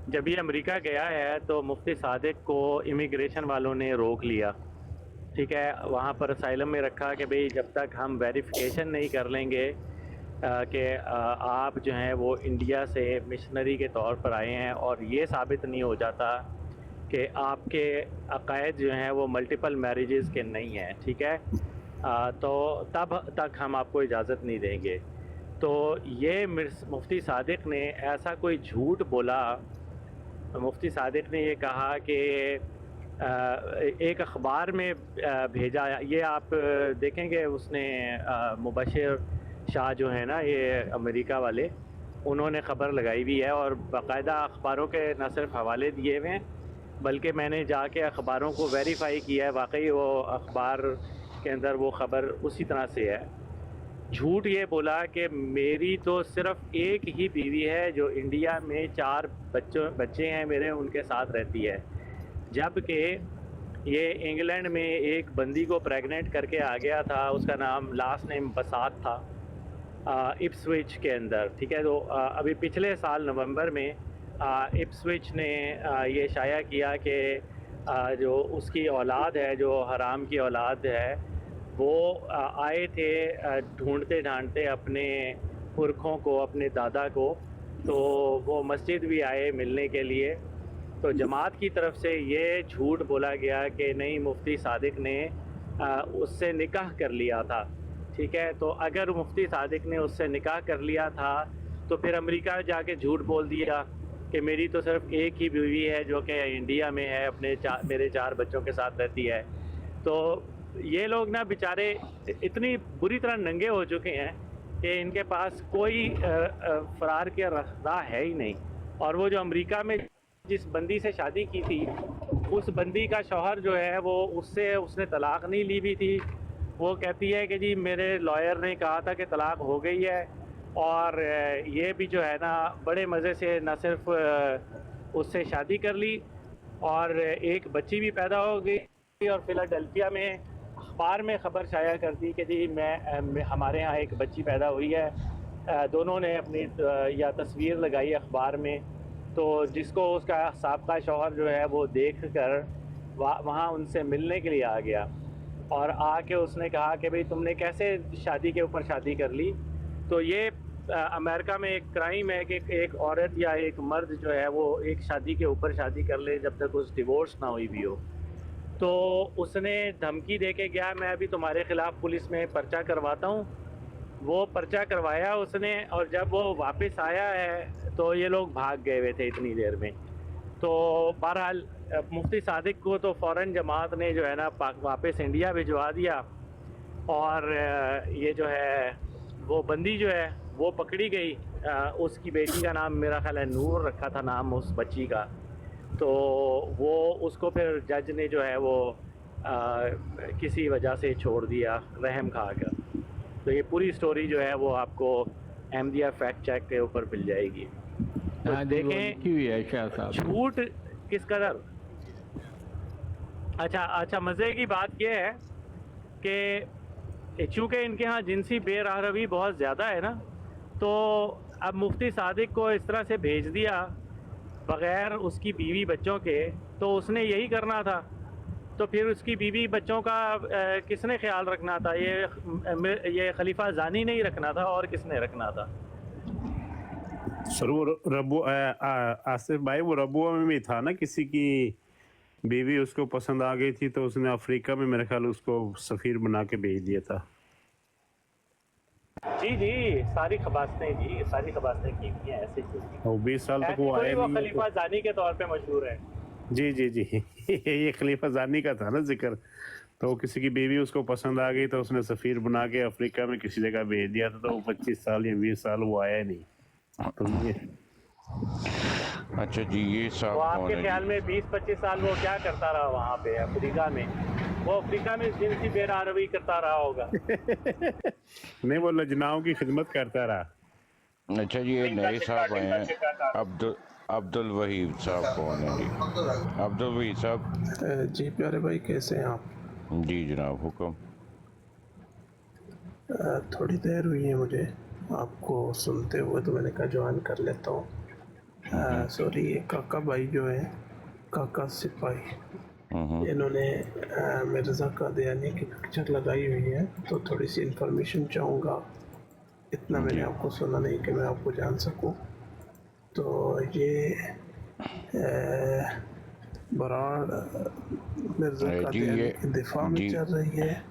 جب یہ امریکہ گیا ہے تو مفتی صادق کو امیگریشن والوں نے روک لیا، ٹھیک ہے، وہاں پر اسائلم میں رکھا کہ بھئی جب تک ہم ویریفیکیشن نہیں کر لیں گے کہ آپ جو ہیں وہ انڈیا سے مشنری کے طور پر آئے ہیں، اور یہ ثابت نہیں ہو جاتا کہ آپ کے عقائد جو ہیں وہ ملٹیپل میریجز کے نہیں ہیں، ٹھیک ہے، تو تب تک ہم آپ کو اجازت نہیں دیں گے۔ تو یہ مفتی صادق نے ایسا کوئی جھوٹ بولا، مفتی صادق نے یہ کہا کہ ایک اخبار میں بھیجا، یہ آپ دیکھیں گے، اس نے مبشر شاہ جو ہیں نا یہ امریکہ والے، انہوں نے خبر لگائی بھی ہے، اور باقاعدہ اخباروں کے نہ صرف حوالے دیے ہوئے ہیں بلکہ میں نے جا کے اخباروں کو ویریفائی کیا ہے، واقعی وہ اخبار کے اندر وہ خبر اسی طرح سے ہے۔ جھوٹ یہ بولا کہ میری تو صرف ایک ہی بیوی ہے جو انڈیا میں 4 بچے ہیں میرے، ان کے ساتھ رہتی ہے، جبکہ یہ انگلینڈ میں ایک بندی کو پریگننٹ کر کے آ گیا تھا، اس کا نام لاسٹ نیم بسات تھا، اپسوچ کے اندر، ٹھیک ہے۔ تو ابھی پچھلے سال نومبر میں اپسوچ نے یہ شائع کیا کہ جو اس کی اولاد ہے، جو حرام کی اولاد ہے، وہ آئے تھے ڈھونڈتے ڈھانڈتے اپنے پرکھوں کو، اپنے دادا کو، تو وہ مسجد بھی آئے ملنے کے لیے۔ تو جماعت کی طرف سے یہ جھوٹ بولا گیا کہ نہیں، مفتی صادق نے اس سے نکاح کر لیا تھا، ٹھیک ہے۔ تو اگر مفتی صادق نے اس سے نکاح کر لیا تھا تو پھر امریکہ جا کے جھوٹ بول دیا کہ میری تو صرف ایک ہی بیوی ہے جو کہ انڈیا میں ہے، میرے 4 بچوں کے ساتھ رہتی ہے۔ تو یہ لوگ نا بیچارے اتنی بری طرح ننگے ہو چکے ہیں کہ ان کے پاس کوئی فرار کی راہ ہے ہی نہیں۔ اور وہ جو امریکہ میں جس بندی سے شادی کی تھی، اس بندی کا شوہر جو ہے وہ اس نے طلاق نہیں لی بھی تھی، وہ کہتی ہے کہ جی میرے لائر نے کہا تھا کہ طلاق ہو گئی ہے، اور یہ بھی جو ہے نا بڑے مزے سے نہ صرف اس سے شادی کر لی اور ایک بچی بھی پیدا ہو گئی، اور فلاڈیلفیا میں اخبار میں خبر شائع کر دی کہ جی ہمارے ہاں ایک بچی پیدا ہوئی ہے۔ دونوں نے اپنی یا تصویر لگائی اخبار میں، تو جس کو اس کا سابقہ شوہر جو ہے وہ دیکھ کر وہاں ان سے ملنے کے لیے آ گیا، اور آ کے اس نے کہا کہ بھئی تم نے کیسے شادی کے اوپر شادی کر لی۔ تو یہ امریکہ میں ایک کرائم ہے کہ ایک عورت یا ایک مرد جو ہے وہ ایک شادی کے اوپر شادی کر لے جب تک اس ڈیورس نہ ہوئی بھی ہو۔ تو اس نے دھمکی دے کے گیا میں ابھی تمہارے خلاف پولیس میں پرچہ کرواتا ہوں، وہ پرچہ کروایا اس نے، اور جب وہ واپس آیا ہے تو یہ لوگ بھاگ گئے ہوئے تھے اتنی دیر میں۔ تو بہرحال مفتی صادق کو تو فوراً جماعت نے جو ہے نا واپس انڈیا بھجوا دیا، اور یہ جو ہے وہ بندی جو ہے وہ پکڑی گئی، اس کی بیٹی کا نام میرا خیال ہے نور رکھا تھا نام اس بچی کا، تو وہ اس کو پھر جج نے جو ہے وہ کسی وجہ سے چھوڑ دیا رحم کھا کر۔ تو یہ پوری سٹوری جو ہے وہ آپ کو احمدیہ فیکٹ چیک کے اوپر مل جائے گی۔ हाँ जी, वो देखें लिखी हुई है शाह साहब। झूठ किस कदर। अच्छा, मज़े की बात यह है कि चूँकि इनके यहाँ जिनसी बेरहरवी बहुत ज़्यादा है ना, तो अब मुफ्ती सादिक को इस तरह से भेज दिया बग़ैर उसकी बीवी बच्चों के, तो उसने यही करना था। तो फिर उसकी बीवी बच्चों का किसने ख्याल रखना था? ये खलीफा जानी नहीं रखना था, और किसने रखना था? सर वो रबू आसिफ भाई, वो रबुआ में भी था ना, किसी की बीवी उसको पसंद आ गई थी तो उसने अफ्रीका में मेरे ख्याल उसको सफीर बना के भेज दिया था। जी, सारी खबासतें की हुई हैं ऐसे ही। और 20 साल तक वो आया वो नहीं। खलीफा जानी के तौर पे मशहूर है। जी ये खलीफा जानी का था ना जिक्र। तो किसी की बीवी उसको पसंद आ गई तो उसने सफीर बना के अफ्रीका में किसी जगह भेज दिया था, तो वो 25 साल या 20 साल वो आया नहीं। तो ये अच्छा जी, ये साहब वो कौन आपके है ख्याल जी? में 20-25 साल वो क्या करता रहा वहाँ पे अफ्रीका में? वो अफ्रीका में जिनसी बेरहरवी करता रहा होगा। नहीं, वो लजनाओं की खिदमत करता रहा। अच्छा जी, ये नए साहब आए हैं, अब्दुल वहीद साहब कौन है जी? अब्दुल वहीद साहब। जी प्यारे भाई, कैसे हैं आप? जी जनाब, हुक्म। थोड़ी देर हुई है मुझे आपको सुनते हुए, तो मैंने कहा ज्वाइन कर लेता हूँ। सॉरी, ये काका भाई जो है, काका सिपाही, इन्होंने मिर्ज़ा कादियानी की पिक्चर लगाई हुई है, तो थोड़ी सी इन्फॉर्मेशन चाहूँगा। इतना मैंने आपको सुना नहीं कि मैं आपको जान सकूँ। तो ये बराड़ मिर्ज़ा कादियानी के दिफा में चल रही है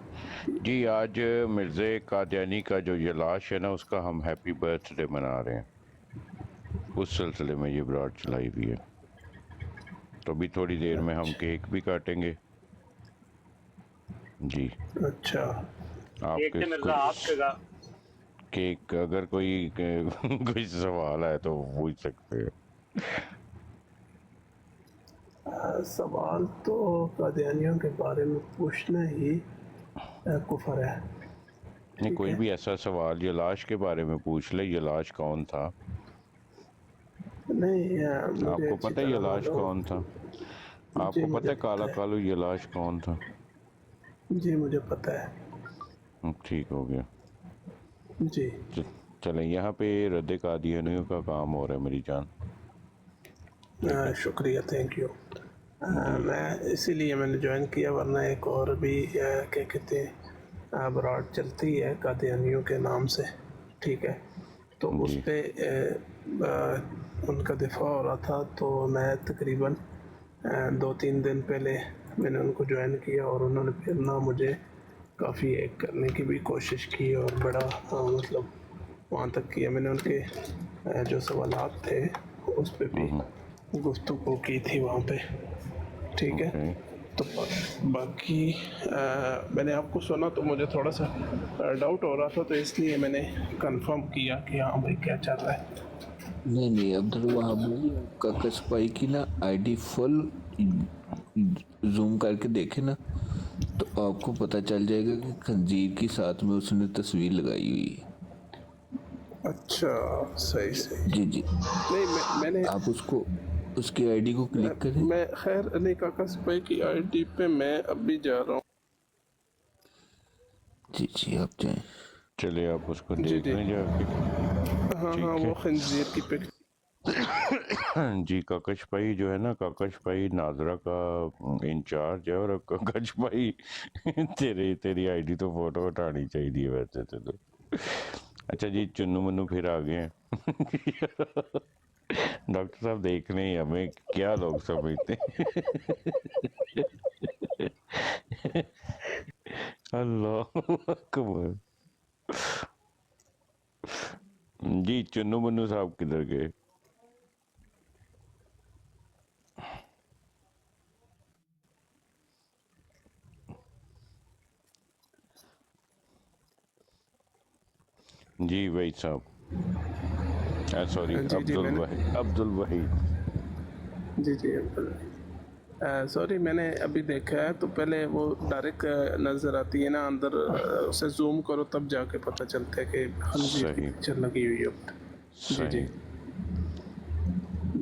जी। आज मिर्ज़ा कादियानी का जो ये लाश है ना, उसका हम हैप्पी बर्थडे मना रहे हैं। उस सिलसिले में ये बराड़ चलाई हुई है। तो अभी थोड़ी देर में हम केक भी काटेंगे जी। अच्छा, आपके केक अगर कोई सवाल है तो पूछ सकते हैं। सवाल तो कादियानियों के बारे में पूछना ही कुफर है। नहीं, कोई भी ऐसा सवाल, ये लाश के बारे में पूछ ले, ये लाश कौन था? नहीं, आपको पता है ये लाश कौन था? आपको पता है काला कालू ये लाश कौन था? जी मुझे पता है। ठीक हो गया जी। चलें, यहाँ पे रद्द कादियानियों का काम हो रहा है मेरी जान। शुक्रिया, थैंक यू। मैं इसीलिए मैंने ज्वाइन किया, वरना एक और भी क्या कहते हैं बराड़ चलती है कादियानियों के नाम से, ठीक है। तो उस पर उनका दिफा हो रहा था, तो मैं तकरीबन 2-3 दिन पहले मैंने उनको ज्वाइन किया, और उन्होंने फिर ना मुझे काफ़ी एक करने की भी कोशिश की, और बड़ा मतलब वहाँ तक किया। मैंने उनके जो सवालात थे उस पर भी गुफ्तगू की थी वहाँ पे, ठीक है। तो बाकी मैंने आपको सुना तो मुझे थोड़ा सा डाउट हो रहा था, तो इसलिए मैंने कंफर्म किया कि हाँ भाई क्या चल रहा है। नहीं, अब्दुल वहाब काका सिपाही की ना आईडी फुल जूम करके देखे ना, तो आपको पता चल जाएगा कि खंजीर के साथ में उसने तस्वीर लगाई हुई है। अच्छा, सही। जी। नहीं, मैंने आप उसकी आईडी को क्लिक करें। मैं खैर नहीं, काका सिपाही की आईडी पे मैं अभी जा रहा हूँ। जी आप जाएं। चलिए, आप उसको देख लें जाके। हाँ, वो खंजीर की पिक। जी, काकश भाई जो है ना, काकश भाई नाजरा का इंचार्ज है, और काकश भाई तेरी आईडी तो फोटो हटानी चाहिए वैसे तो। अच्छा जी, चुन्नू मन्नू फिर आ गए हैं। डॉक्टर साहब देख रहे हैं हमें, क्या लोग समझते अल्लाह अकबर। जी, चुन्नू मन्नू साहब किधर गए? जी भाई साहब, सॉरी, अब्दुल वहीद। जी सॉरी, मैंने अभी देखा है, तो पहले वो डायरेक्ट नज़र आती है ना अंदर, उसे जूम करो तब जाके पता चलता है कि खंजीर की पिक्चर लगी हुई है। जी।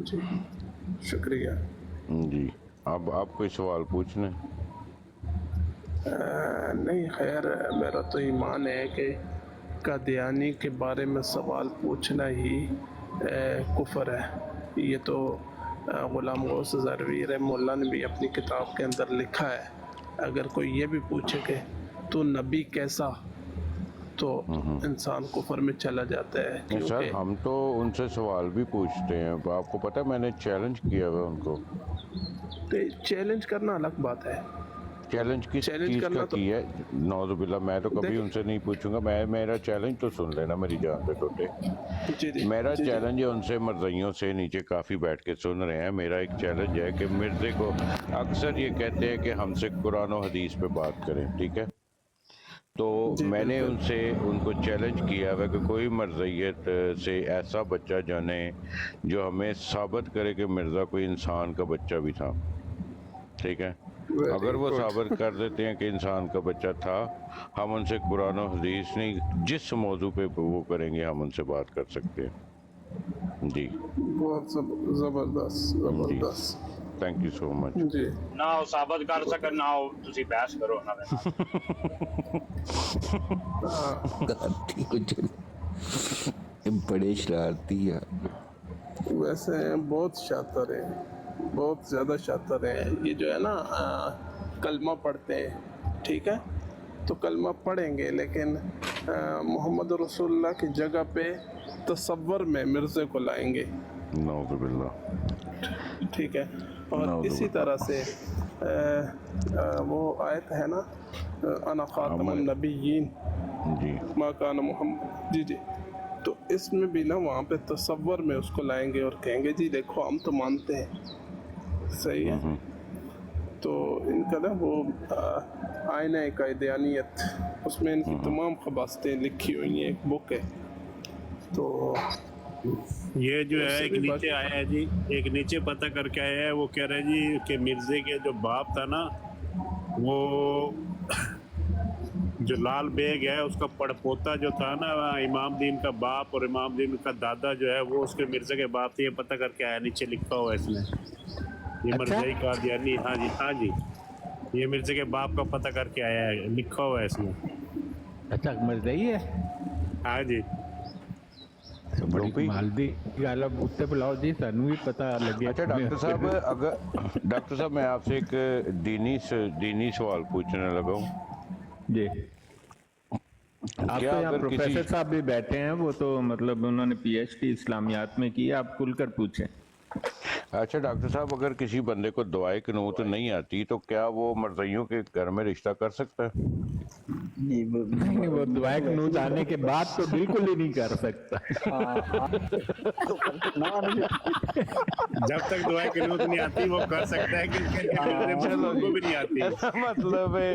जी शुक्रिया। जी, अब आप कोई सवाल पूछना है? नहीं खैर, मेरा तो ईमान है कि कादियानी के बारे में सवाल पूछना ही कुफर है। ये तो गुलाम गौस ज़रवी रहमतुल्लाह ने भी अपनी किताब के अंदर लिखा है। अगर कोई ये भी पूछे कि तू नबी कैसा, तो इंसान कुफर में चला जाता है। नहीं सर, क्योंकि हम तो उनसे सवाल भी पूछते हैं। आपको पता है मैंने चैलेंज किया हुआ उनको। चैलेंज करना अलग बात है। चैलेंज किस चीज़ का तो की है? नौज़ुबिल्लाह, मैं तो कभी उनसे नहीं पूछूंगा। मेरा चैलेंज तो सुन लेना मेरी जान पे टोटे। मेरा चैलेंज है उनसे, मर्ज़इयों से नीचे काफ़ी बैठ के सुन रहे हैं। मेरा एक चैलेंज है कि मिर्ज़े को अक्सर ये कहते हैं कि हमसे कुरान और हदीस पे बात करें, ठीक है? तो मैंने उनको चैलेंज किया है कि कोई मर्ज़ियत से ऐसा बच्चा जाने जो हमें साबित करे कि मिर्ज़ा कोई इंसान का बच्चा भी था, ठीक है? अगर वो साबित कर देते हैं कि इंसान का बच्चा था, हम उनसे कुरान और हदीस नहीं, जिस मौजू पे वो करेंगे हम उनसे बात कर सकते हैं। जी, बहुत ज़बरदस्त। थैंक यू सो मच जी। ना ਉਹ ਸਾਬਤ ਕਰ ਸਕਣ, ਨਾ ਉਹ ਤੁਸੀਂ ਬਹਿਸ ਕਰੋ ਉਹਨਾਂ ਦੇ ਨਾਲ। बड़े शरारती है। वैसे बहुत शातिर हैं, बहुत ज़्यादा शातिर हैं। ये जो है ना कलमा पढ़ते हैं, ठीक है? तो कलमा पढ़ेंगे लेकिन मोहम्मद रसूलुल्लाह की जगह पे तसव्वुर में मिर्ज़े को लाएंगे। नऊज़ुबिल्लाह। ठीक है। और इसी तरह से वो आयत है ना, अना खातमुन नबिय्यीन मा काना मोहम्मद, जी। तो इसमें भी ना वहाँ पे तसव्वुर में उसको लाएंगे और कहेंगे जी देखो हम तो मानते हैं, सही है। तो इनका ना वो आईना कायदानियत, उसमें इनकी तमाम खबासतें लिखी हुई हैं, एक बुक है। तो ये जो है एक नीचे आया है जी, एक नीचे पता करके आया है, वो कह रहे जी कि मिर्जे के जो बाप था ना, वो जो लाल बेग है उसका पड़पोता जो था ना, इमाम दीन का बाप और इमाम दीन का दादा जो है वो उसके मिर्जे के बाप थे। ये पता करके आया, नीचे लिखा हुआ है इसमें। ये मिर्ज़ाई कादियानी, हाँ जी, ये मिर्जे के बाप का पता करके आया है, लिखा हुआ है इसमें। अच्छा, मिर्ज़ाई है? हाँ जी। बड़ी कमाल दी गल है, उत्ते बुलाओ जी, सानू भी पता लगे। अच्छा डॉक्टर साहब, मैं आपसे एक दीनी सवाल पूछने लगा हूँ जी। आप तो यहाँ प्रोफेसर साहब भी बैठे हैं, वो तो मतलब उन्होंने PhD इस्लामियात में की, आप खुलकर पूछें। अच्छा डॉक्टर साहब, अगर किसी बंदे को दुआए कनूत नहीं आती तो क्या वो मर्ज़इयों के घर में रिश्ता कर सकता है? नहीं, वो दुआए कनूत आने के बाद तो बिल्कुल ही नहीं कर सकता। जब तक दुआए कनूत नहीं आती वो कर सकता है, कि उनको भी नहीं आती। मतलब है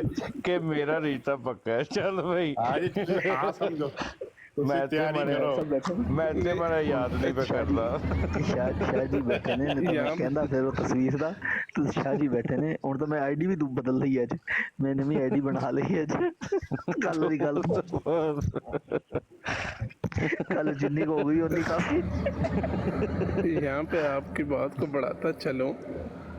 कि मेरा रिश्ता पक्का है। चल भाई, समझो मैं याद नहीं पे करता। शाह जी बैठे ने, कहंदा फिर वो तस्वीर दा, तो शाह जी बैठे ने। हुण तो मैं आईडी भी बदल लई अज, मैं नवी आईडी बना लई अज। कल दी गल कल जिन्नी को हो गई उन्नी काफी। यहाँ पे आपकी बात को बढ़ाता चलो,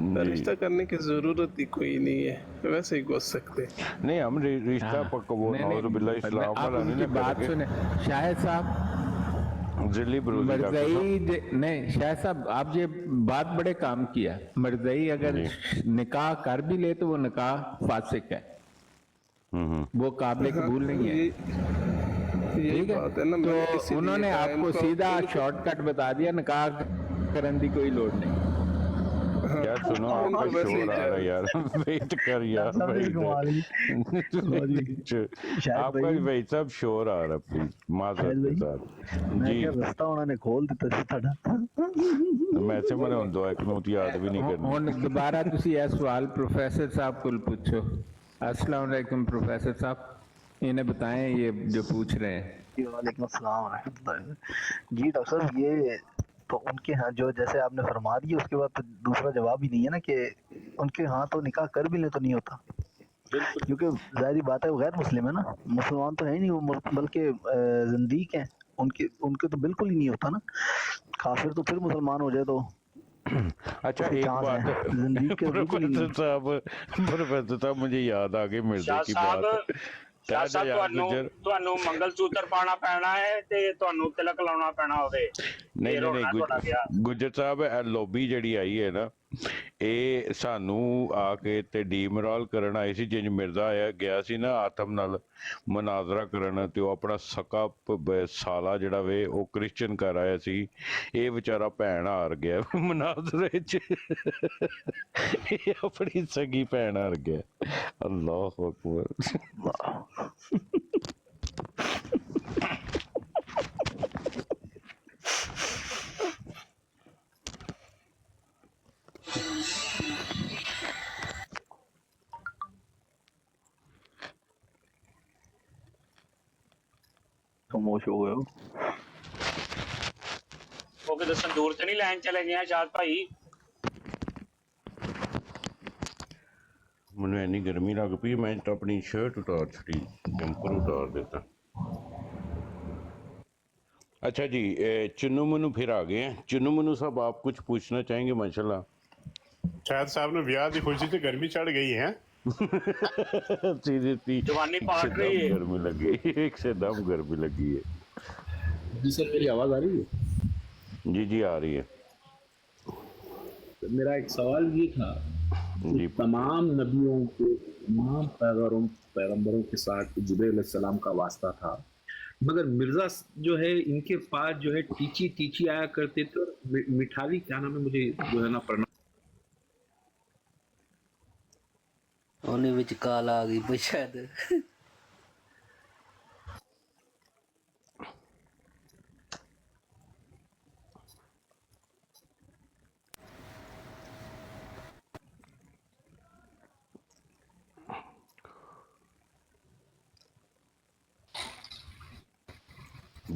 रिश्ता करने की जरूरत ही कोई नहीं है, वैसे ही घुस सकते। नहीं, हम रिश्ता पक्का वो नौज़ुबिल्लाह इस्लाम वाला नहीं। बात सुने शाहिद साहब, नहीं शाहिद साहब, आप ये बात बड़े काम किया। मर्ज़ई अगर निकाह कर भी ले तो वो निकाह फासिक है, वो काबिल कबूल नहीं है, ठीक है? तो उन्होंने आपको सीधा शॉर्टकट बता दिया, निकाह करने की कोई लोड़ नहीं। यार सुनो, आपका शोर आ रहा है यार, वेट कर यार, आपका भी भाई साहब शोर आ रहा है, प्लीज माजरत के साथ जी। रास्ता उन्होंने खोल दिता सी साडा, मैं से मैंने उन दुआ कनूत याद भी नहीं करनी। हुण दोबारा तुसी यह सवाल प्रोफेसर साहब को पूछो। अस्सलाम वालेकुम प्रोफेसर साहब, इन्हें बताएं ये जो पूछ रहे हैं। वालेकुम अस्सलाम जी। डॉक्टर साहब, ये तो उनके यहाँ जो जैसे आपने फरमा दिया, उसके बाद तो दूसरा जवाब ही नहीं है ना कि उनके यहाँ तो निकाह कर भी ले तो नहीं होता, क्योंकि जाहिर बात है वो गैर मुस्लिम है ना, मुसलमान तो है नहीं वो, बल्कि ज़िंदीक हैं। उनके तो बिल्कुल ही नहीं होता ना। काफिर तो फिर मुसलमान हो जाए तो اچھا ایک بات پروفیسر صاحب مجھے یاد آ گئی مرزا کی بات ਸ਼ਾਹ ਸਾਹਿਬ ਤੁਹਾਨੂੰ ਮੰਗਲ ਸੂਤਰ ਪਾਣਾ ਪੈਣਾ ਹੈ ਤੇ ਤੁਹਾਨੂੰ ਤਿਲਕ ਲਾਉਣਾ ਪੈਣਾ ਉਹਦੇ ਨਹੀਂ ਗੁੱਜਰ ਸਾਹਿਬ ਇਹ ਲੋਬੀ ਜਿਹੜੀ ਆਈ ਹੈ ਨਾ ਇਹ ਸਾਨੂੰ ਆ ਕੇ ਤੇ ਡੀਮੋਰਲ ਕਰਨ ਆਈ ਸੀ। ਜਿੰਜ ਮਿਰਜ਼ਾ ਆਇਆ ਗਿਆ ਸੀ ਨਾ ਆਤਮ ਨਾਲ ਮਨਾਜ਼ਰਾ ਕਰਨ ਤੇ ਉਹ ਆਪਣਾ ਸਕਾ ਸਾਲਾ ਜਿਹੜਾ ਵੇ ਉਹ ਕ੍ਰਿਸਚਨ ਕਰ ਆਇਆ ਸੀ। ਇਹ ਵਿਚਾਰਾ ਭੈਣ ਹਾਰ ਗਿਆ ਮਨਾਜ਼ਰੇ 'ਚ ਇਹ ਆਪਣੀ ਸਗੀ ਭੈਣ ਹਾਰ ਗਿਆ। ਅੱਲਾਹੁ ਅਕਬਰ। खामोश हो गए हो। ਉਹ ਕਿਤੇ ਸੰਦੂਰ ਤੇ ਨਹੀਂ ਲੈਣ ਚਲੇ ਗਏ ਸ਼ਾਦ ਭਾਈ? ਮੈਨੂੰ ਇੰਨੀ ਗਰਮੀ ਲੱਗ ਪਈ ਮੈਂ ਤਾਂ ਆਪਣੀ ਸ਼ਰਟ ਉਤਾਰ ਛੱਡੀ, ਜੰਪਰ ਉਤਾਰ ਦਿੱਤਾ। अच्छा जी चुन्नू मुन्नू फिर आ गए हैं। चुन्नू मुन्नू साहब आप कुछ पूछना चाहेंगे? माशाल्लाह शायद साहब ने ब्याह की खुशी से गर्मी चढ़ गई है। जवानी पाट रही है, गर्मी लगी एक से दम गर्मी लगी है। जी सर मेरी आवाज आ रही है? जी जी आ रही है। तो मेरा एक सवाल ये था जी, तमाम नबियों के तमाम पैगंबरों के साथ जिब्रील अलैहिस्सलाम का वास्ता था, मगर मिर्जा जो है इनके पास जो है टीची टीची आया करते थे और मिठाली क्या नाम है मुझे जो है ना पढ़ना ਉਹਨੇ ਵਿੱਚ ਕਾਲ ਆ ਗਈ ਬਈ ਸ਼ਾਇਦ।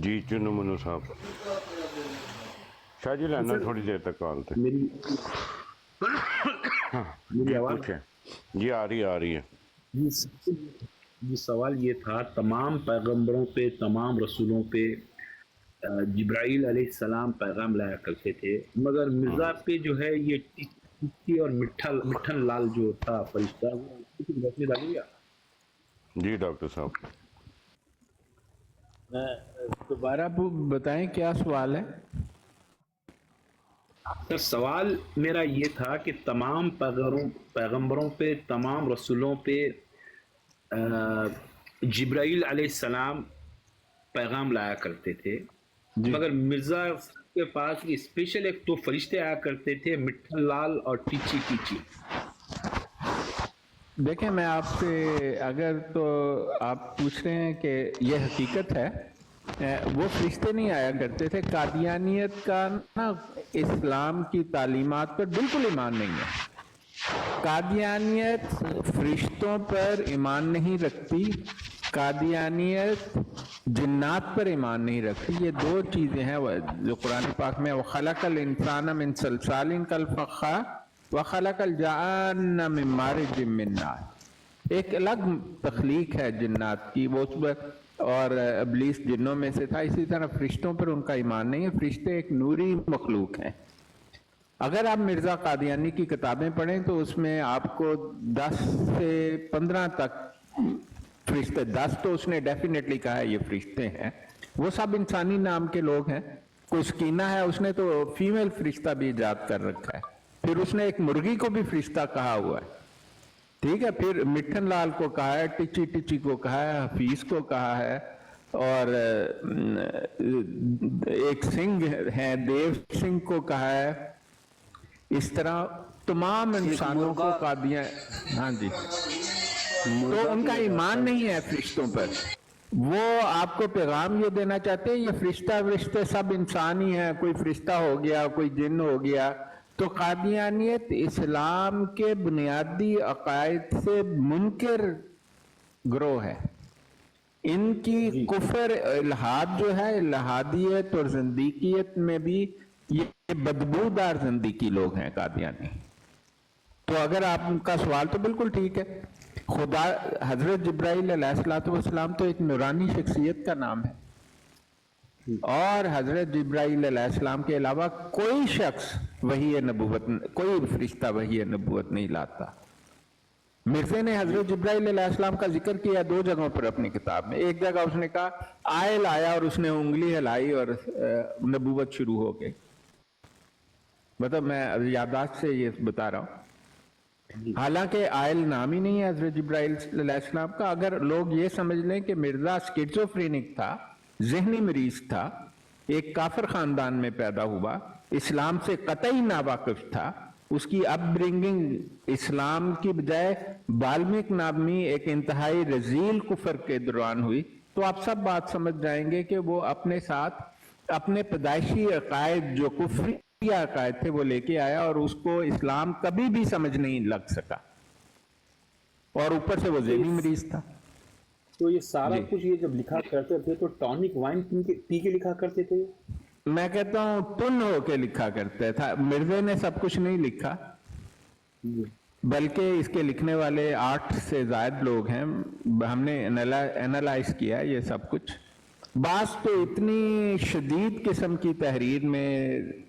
जी चुन्नू मुन्नू साहब शाह जी लाना थोड़ी देर तक कॉल थे। मेरी आवाज जी आ रही है। ये सवाल ये था, तमाम पैगंबरों पे तमाम रसूलों पे जिब्राइल अलैहिस्सलाम पैगाम लाया करते थे, मगर मिर्जा पे जो है ये टिक्की और मिठन लाल जो था फरिश्ता वो डाली गया। जी डॉक्टर साहब दोबारा बताएं क्या सवाल है? सर सवाल मेरा ये था कि तमाम पैगंबरों पे तमाम रसूलों पे जिब्राइल अलैहिस्सलाम पैगाम लाया करते थे, मगर मिर्जा के पास स्पेशल एक तो फरिश्ते आया करते थे, मिठन लाल और टीची टीची। देखें मैं आपसे अगर तो आप पूछ रहे हैं कि ये हकीकत है, वो फरिश्ते नहीं आया करते थे। कादियानियत का ना इस्लाम की तालीमात पर बिल्कुल ईमान नहीं है। कादियानियत फरिश्तों पर ईमान नहीं रखती, कादियानियत जिन्नात पर ईमान नहीं रखती। ये दो चीज़ें हैं जो कुरान पाक में वखलकल इंसान मिन सलसालिन कल फख्खार वखलकल जान्न मिन मारिजिम मिन नार। एक अलग तख्लीक है जिन्नात की, वो उसमें और इब्लीस जिन्नों में से था। इसी तरह फरिश्तों पर उनका ईमान नहीं है। फरिश्ते एक नूरी मखलूक हैं। अगर आप मिर्ज़ा कादियानी की किताबें पढ़ें तो उसमें आपको 10 से 15 तक फरिश्ते, 10 तो उसने डेफिनेटली कहा है ये फरिश्ते हैं, वो सब इंसानी नाम के लोग हैं। कोई सकीना है, उसने तो फीमेल फरिश्ता भी ईजाद कर रखा है। फिर उसने एक मुर्गी को भी फरिश्ता कहा हुआ है, ठीक है। फिर मिठन लाल को कहा है, टिची टिची को कहा है, हफीज को कहा है, और एक सिंह है देव सिंह को कहा है। इस तरह तमाम इंसानों को कादियां, हाँ जी, तो उनका ईमान नहीं है फरिश्तों पर। वो आपको पैगाम ये देना चाहते हैं ये फरिश्ते सब इंसान ही हैं, कोई फरिश्ता हो गया, कोई जिन्न हो गया। तो कादियानियत इस्लाम के बुनियादी अकायद से मुनकर ग्रोह है। इनकी कुफर इल्हाद जो है, इल्हादियत और ज़िंदीकियत में भी ये बदबूदार ज़िंदगी लोग हैं कादियानी। तो अगर आपका सवाल तो बिल्कुल ठीक है। खुदा हजरत जिब्राइल अलैहिस्सलातु वस्सलाम तो एक नूरानी शख्सियत का नाम है। और हजरत जिब्राइल अलैहिस्सलाम के अलावा कोई शख्स वही नबूवत, कोई फरिश्ता वही नबूवत नहीं लाता। मिर्जे ने हजरत जिब्राइल अलैहिस्सलाम का जिक्र किया 2 जगहों पर अपनी किताब में। एक जगह उसने कहा आयल आया और उसने उंगली हिलाई और नबूवत शुरू हो गई। मतलब मैं यादाश्त से ये बता रहा हूँ, हालांकि आयल नाम ही नहीं है हजरत जिब्राइल अलैहिस्सलाम का। अगर लोग ये समझ लें कि मिर्जा स्किज़ोफ्रेनिक था, ज़हनी मरीज था, एक काफिर खानदान में पैदा हुआ, इस्लाम से कतई नावाकिफ था, उसकी अपब्रिंगिंग इस्लाम की बजाय बाल्मीक नामी एक इंतहाई रजील कुफर के दौरान हुई, तो आप सब बात समझ जाएंगे कि वो अपने साथ अपने पैदाइशी अकायद जो कुफरी अकायद थे वो लेके आया और उसको इस्लाम कभी भी समझ नहीं लग सका, और ऊपर से वो ज़हनी मरीज था। तो ये सारा कुछ ये जब लिखा करते थे तो टॉनिक वाइन पी के लिखा करते थे? मैं कहता हूँ टुन होके लिखा करते था। मिर्जे ने सब कुछ नहीं लिखा, बल्कि इसके लिखने वाले 8 से ज्यादा लोग हैं। हमने एनालाइज किया ये सब कुछ। बास तो इतनी शदीद किस्म की तहरीर में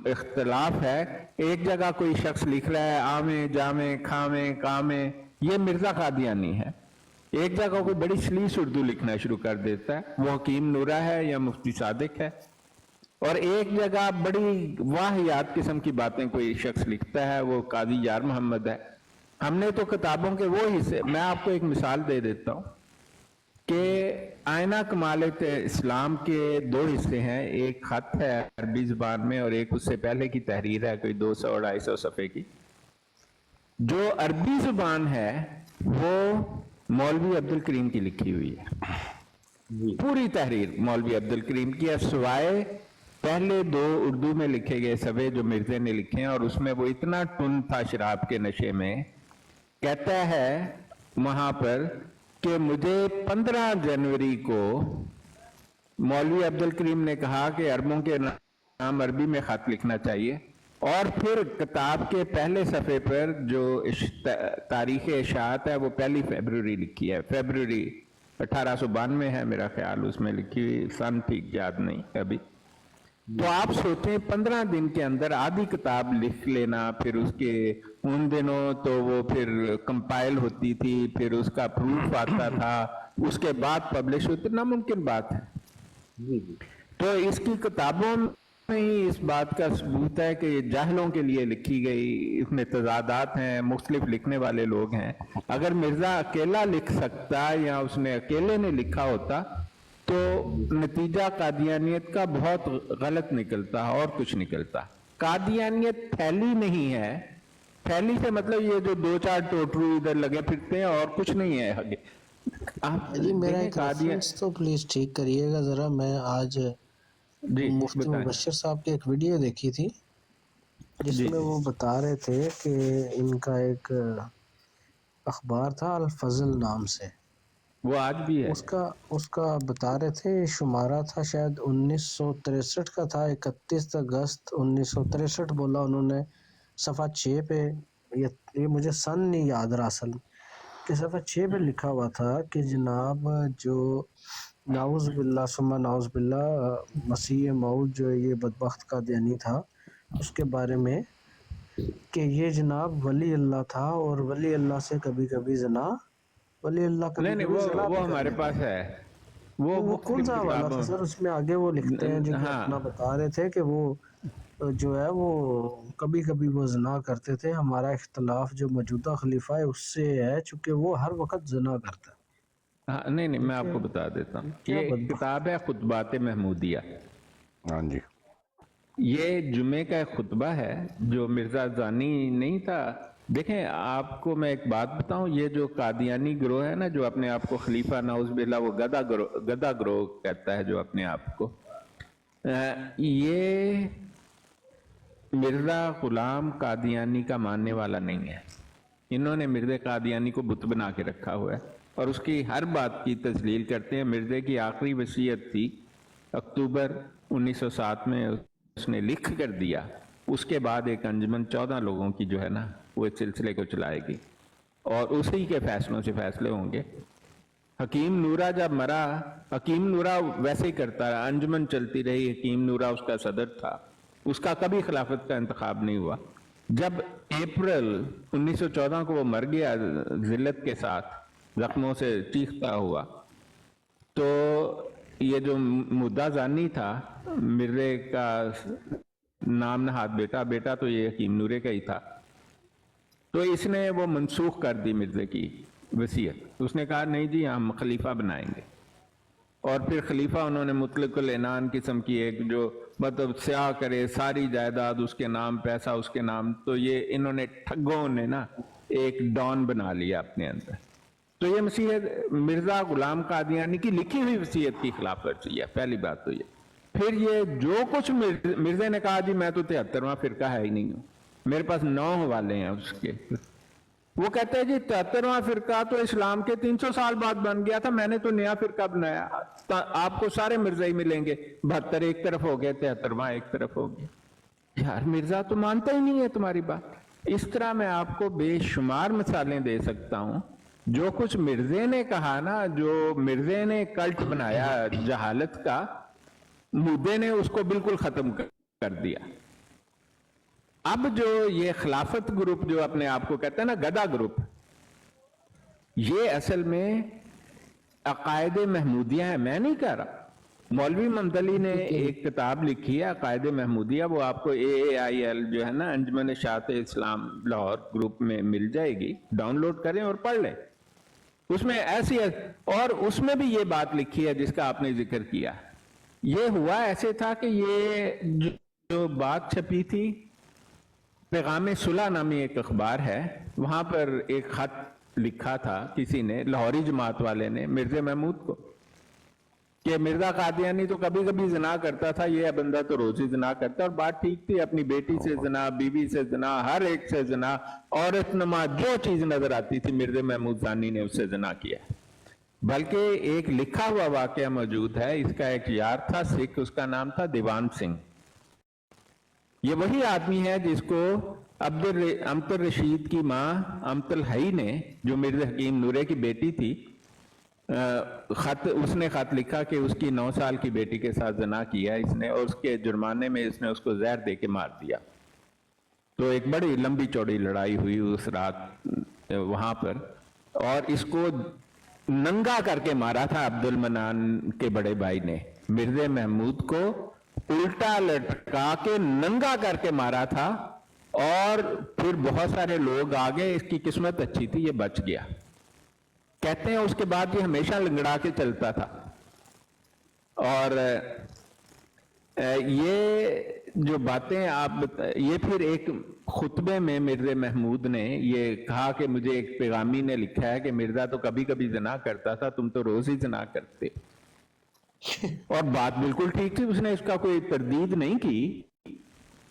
इख्तलाफ है, एक जगह कोई शख्स लिख रहा है आमे जामे खामे कामे, ये मिर्जा कादियानी है। एक जगह कोई बड़ी सलीस उर्दू लिखना शुरू कर देता है, वो हकीम नूरा है या मुफ्ती सादिक है। और एक जगह बड़ी वाहियात किस्म की बातें कोई शख्स लिखता है, वो कादी यार मोहम्मद है। हमने तो किताबों के वो हिस्से, मैं आपको एक मिसाल दे देता हूँ कि आयना कमालत इस्लाम के 2 हिस्से हैं। एक खत है अरबी ज़बान में और एक उससे पहले की तहरीर है कोई 200-250 सफ़े की। जो अरबी ज़बान है वो मौलवी अब्दुल करीम की लिखी हुई है, पूरी तहरीर मौलवी अब्दुल करीम की है, सिवाय पहले 2 उर्दू में लिखे गए सफ़े जो मिर्जे ने लिखे हैं। और उसमें वो इतना टुन था शराब के नशे में, कहता है वहां पर कि मुझे 15 जनवरी को मौलवी अब्दुल करीम ने कहा कि अरबों के नाम अरबी में खत लिखना चाहिए। और फिर किताब के पहले सफ़े पर जो तारीख़ इशाअत है वो 1 फरवरी लिखी है, फरवरी 1892 है मेरा ख्याल, उसमें लिखी हुई, सन ठीक याद नहीं अभी। तो आप सोचें 15 दिन के अंदर आधी किताब लिख लेना, फिर उसके उन दिनों तो वो फिर कंपाइल होती थी, फिर उसका प्रूफ आता था, उसके बाद पब्लिश होती, नामुमकिन बात है। तो इसकी किताबों में ही इस बात का सबूत है कि ये जाहिलों के लिए लिखी गई, इसमें तजादात हैं, मुख्तलिफ लिखने वाले लोग हैं। अगर मिर्जा अकेला लिख सकता या उसने अकेले ने लिखा होता तो नतीजा कादियानियत का बहुत गलत निकलता और कुछ निकलता। कादियानियत फैली नहीं है, फैली से मतलब ये जो 2-4 टोटरू इधर लगे फिरते हैं और कुछ नहीं है आगे। आप जी मेरा एक रेफरेंस तो प्लीज ठीक करिएगा जरा। मैं आज मुफ्ती मुबश्शिर साहब की एक वीडियो देखी थी जिसमें वो बता रहे थे कि इनका एक अखबार था अल फजल नाम से, वो आज भी है। उसका बता रहे थे, शुमारा था शायद 1963 का था, 31 अगस्त 1963 बोला उन्होंने। सफ़ा 6 पे, ये मुझे सन नहीं याद रहा असल कि सफ़ा 6 पे लिखा हुआ था कि जनाब जो नाउज़ बिल्ला सुम्मा नाउज़ बिल्ला मसीह मऊद जो ये बदबख्त कादियानी था उसके बारे में कि ये जनाब वली अल्लाह था और वली अल्लाह से कभी कभी जना, वली अल्लाह कभी नहीं, वो हमारे पास है। वो कौन सा वाला था सर? उसमें आगे वो लिखते हैं जो अपना बता रहे थे कि वो जो है वो कभी कभी वो जना करते थे। हमारा इख्तलाफ जो मौजूदा खलीफा है उससे है, चूंकि वो हर वक्त जना करता है। हाँ, नहीं मैं आपको बता देता हूँ, ये किताब है खुतबात महमूदिया। हाँ जी, ये जुमे का खुतबा है जो मिर्जा जानी नहीं था। देखें आपको मैं एक बात बताऊं, ये जो कादियानी ग्रोह है ना, जो अपने आप को खलीफा नाउज़ बिल्ला, वो गदा ग्रोह कहता है जो अपने आप को, ये मिर्जा गुलाम कादियानी का मानने वाला नहीं है। इन्होंने मिर्जा कादियानी को बुत बना के रखा हुआ है और उसकी हर बात की तस्लील करते हैं। मिर्जे की आखिरी वसीयत थी अक्टूबर 1907 में, उसने लिख कर दिया। उसके बाद एक अंजुमन 14 लोगों की जो है ना वो इस सिलसिले को चलाएगी और उसी के फैसलों से फैसले होंगे। हकीम नूरा जब मरा, हकीम नूरा वैसे ही करता रहा, अंजुमन चलती रही, हकीम नूरा उसका सदर था, उसका कभी खिलाफत का इंतखाब नहीं हुआ। जब अप्रैल 1914 को वो मर गया जिल्लत के साथ, जख्मों से चीखता हुआ, तो ये जो मुद्दा जानी था, मिर्रे का नाम नहाद बेटा तो ये हकीम नूरे का ही था, तो इसने वो मनसूख कर दी मिर्जे की वसीयत। उसने कहा नहीं जी हम खलीफा बनाएंगे, और फिर खलीफा उन्होंने मुतलकुल इनान किस्म की एक जो मतलब स्याह करे सारी जायदाद उसके नाम, पैसा उसके नाम, तो ये इन्होंने ठगों ने ना एक डॉन बना लिया अपने अंदर। तो ये वसीयत मिर्जा गुलाम कादियानी की लिखी हुई वसीयत की खिलाफ वर्जी है, पहली बात तो ये। फिर ये जो कुछ मिर्जे ने कहा जी मैं तो 73वां फिरका है ही नहीं हूं, मेरे पास 9 हवाले हैं उसके, वो कहते हैं जी 73वां फिरका तो इस्लाम के 300 साल बाद बन गया था, मैंने तो नया फिरका बनाया, आपको सारे मिर्जा ही मिलेंगे, 72 एक तरफ हो गए, 73वां एक तरफ हो गया। यार मिर्जा तो मानता ही नहीं है तुम्हारी बात। इस तरह मैं आपको बेशुमार मिसालें दे सकता हूं। जो कुछ मिर्जे ने कहा ना, जो मिर्जे ने कल्ट बनाया जहालत का, मुद्दे ने उसको बिल्कुल खत्म कर दिया। अब जो ये खिलाफत ग्रुप जो अपने आप को कहते हैं ना गदा ग्रुप, ये असल में अकायद महमूदिया है, मैं नहीं कह रहा। मौलवी ममदली ने एक किताब लिखी है अकायद महमूदिया, वो आपको AAIL जो है ना अंजुमन शात इस्लाम लाहौर ग्रुप में मिल जाएगी, डाउनलोड करें और पढ़ लें। उसमें ऐसी है, और उसमें भी ये बात लिखी है जिसका आपने जिक्र किया। ये हुआ ऐसे था कि ये जो बात छपी थी, पैगाम सुलह नामी एक अखबार है, वहां पर एक खत लिखा था किसी ने, लाहौरी जमात वाले ने मिर्जा महमूद को, कि मिर्जा कादियानी तो कभी कभी जना करता था, ये बंदा तो रोज ही जना करता, और बात ठीक थी, अपनी बेटी से जना, बीवी से जना, हर एक से जना, औरत नमा जो चीज नजर आती थी मिर्जा महमूद जानी ने उससे जना किया। बल्कि एक लिखा हुआ वाकया मौजूद है, इसका एक यार था सिख, उसका नाम था दीवान सिंह। ये वही आदमी है जिसको अमतुर रशीद की माँ अमतुल हई ने, जो मिर्जा हकीम नूरे की बेटी थी, उसने खत लिखा कि उसकी 9 साल की बेटी के साथ जना किया इसने, और उसके जुर्माने में इसने उसको जहर दे के मार दिया। तो एक बड़ी लंबी चौड़ी लड़ाई हुई उस रात वहां पर, और इसको नंगा करके मारा था अब्दुल मनान के बड़े भाई ने। मिर्जा महमूद को उल्टा लटका के नंगा करके मारा था, और फिर बहुत सारे लोग आ गए, इसकी किस्मत अच्छी थी, ये बच गया। कहते हैं उसके बाद ये हमेशा लंगड़ा के चलता था। और ये जो बातें ये फिर एक खुतबे में मिर्जा महमूद ने ये कहा कि मुझे एक पैगामी ने लिखा है कि मिर्जा तो कभी कभी जना करता था, तुम तो रोज ही जना करते। और बात बिल्कुल ठीक थी, उसने इसका कोई तरदीद नहीं की।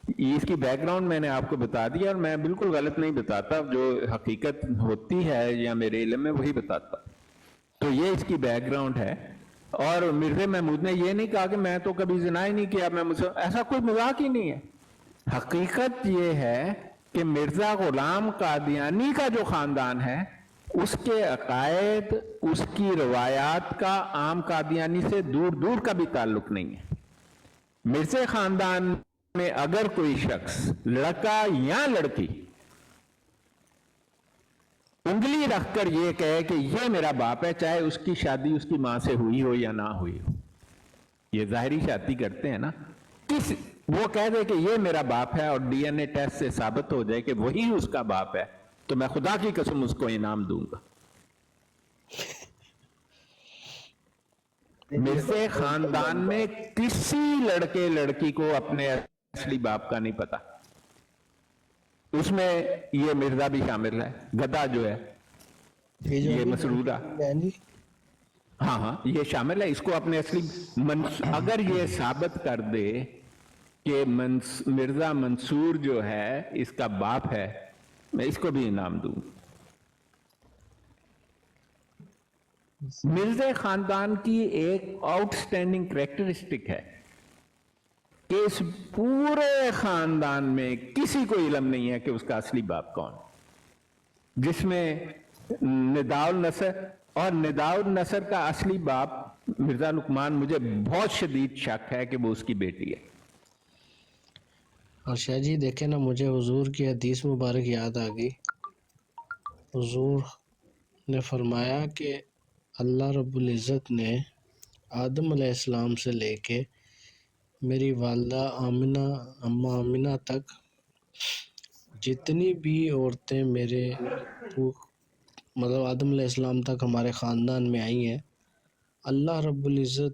इसकी बैकग्राउंड मैंने आपको बता दिया, और मैं बिल्कुल गलत नहीं बताता, जो हकीकत होती है या मेरे इल्म में वही बताता। तो ये इसकी बैकग्राउंड है। और मिर्जा महमूद ने ये नहीं कहा कि मैं तो कभी ज़िना ही नहीं किया, मैं मुझे ऐसा कोई मजाक ही नहीं है। हकीकत ये है कि मिर्जा गुलाम कादियानी का जो खानदान है, उसके अकायद, उसकी रवायात का आम कादियानी से दूर दूर का भी ताल्लुक नहीं है। मिर्जा खानदान में अगर कोई शख्स, लड़का या लड़की, उंगली रखकर ये कहे कि ये मेरा बाप है, चाहे उसकी शादी उसकी मां से हुई हो या ना हुई हो, ये जाहिरी शादी करते हैं ना, वो कह दे कि ये मेरा बाप है और DNA टेस्ट से साबित हो जाए कि वही उसका बाप है, तो मैं खुदा की कसम उसको इनाम दूंगा। मिर्जे खानदान में किसी लड़के लड़की को अपने असली बाप का नहीं पता। उसमें ये मिर्जा भी शामिल है, गदा जो है, ये मसरूरा, हाँ ये शामिल है। इसको अपने असली अगर ये साबित कर दे कि मिर्जा मंसूर जो है इसका बाप है, मैं इसको भी इनाम दूं। मिर्जा खानदान की एक आउटस्टैंडिंग कैरेक्टरिस्टिक है कि इस पूरे खानदान में किसी को इल्म नहीं है कि उसका असली बाप कौन। जिसमें निदाउल नसब और निदाउल नसर का असली बाप मिर्जा लुकमान मुझे बहुत शदीद शक है कि वो उसकी बेटी है। और शाह जी देखे ना, मुझे हुजूर की हदीस मुबारक याद आ गई। हुजूर ने फरमाया कि अल्लाह रब्बुल इज़्ज़त ने आदम अलैहिस्सलाम से लेके मेरी वालदा आमिना, अम्मा आमिना तक जितनी भी औरतें मेरे मतलब आदम अलैहिस्सलाम तक हमारे ख़ानदान में आई हैं, अल्लाह रब्बुल इज़्ज़त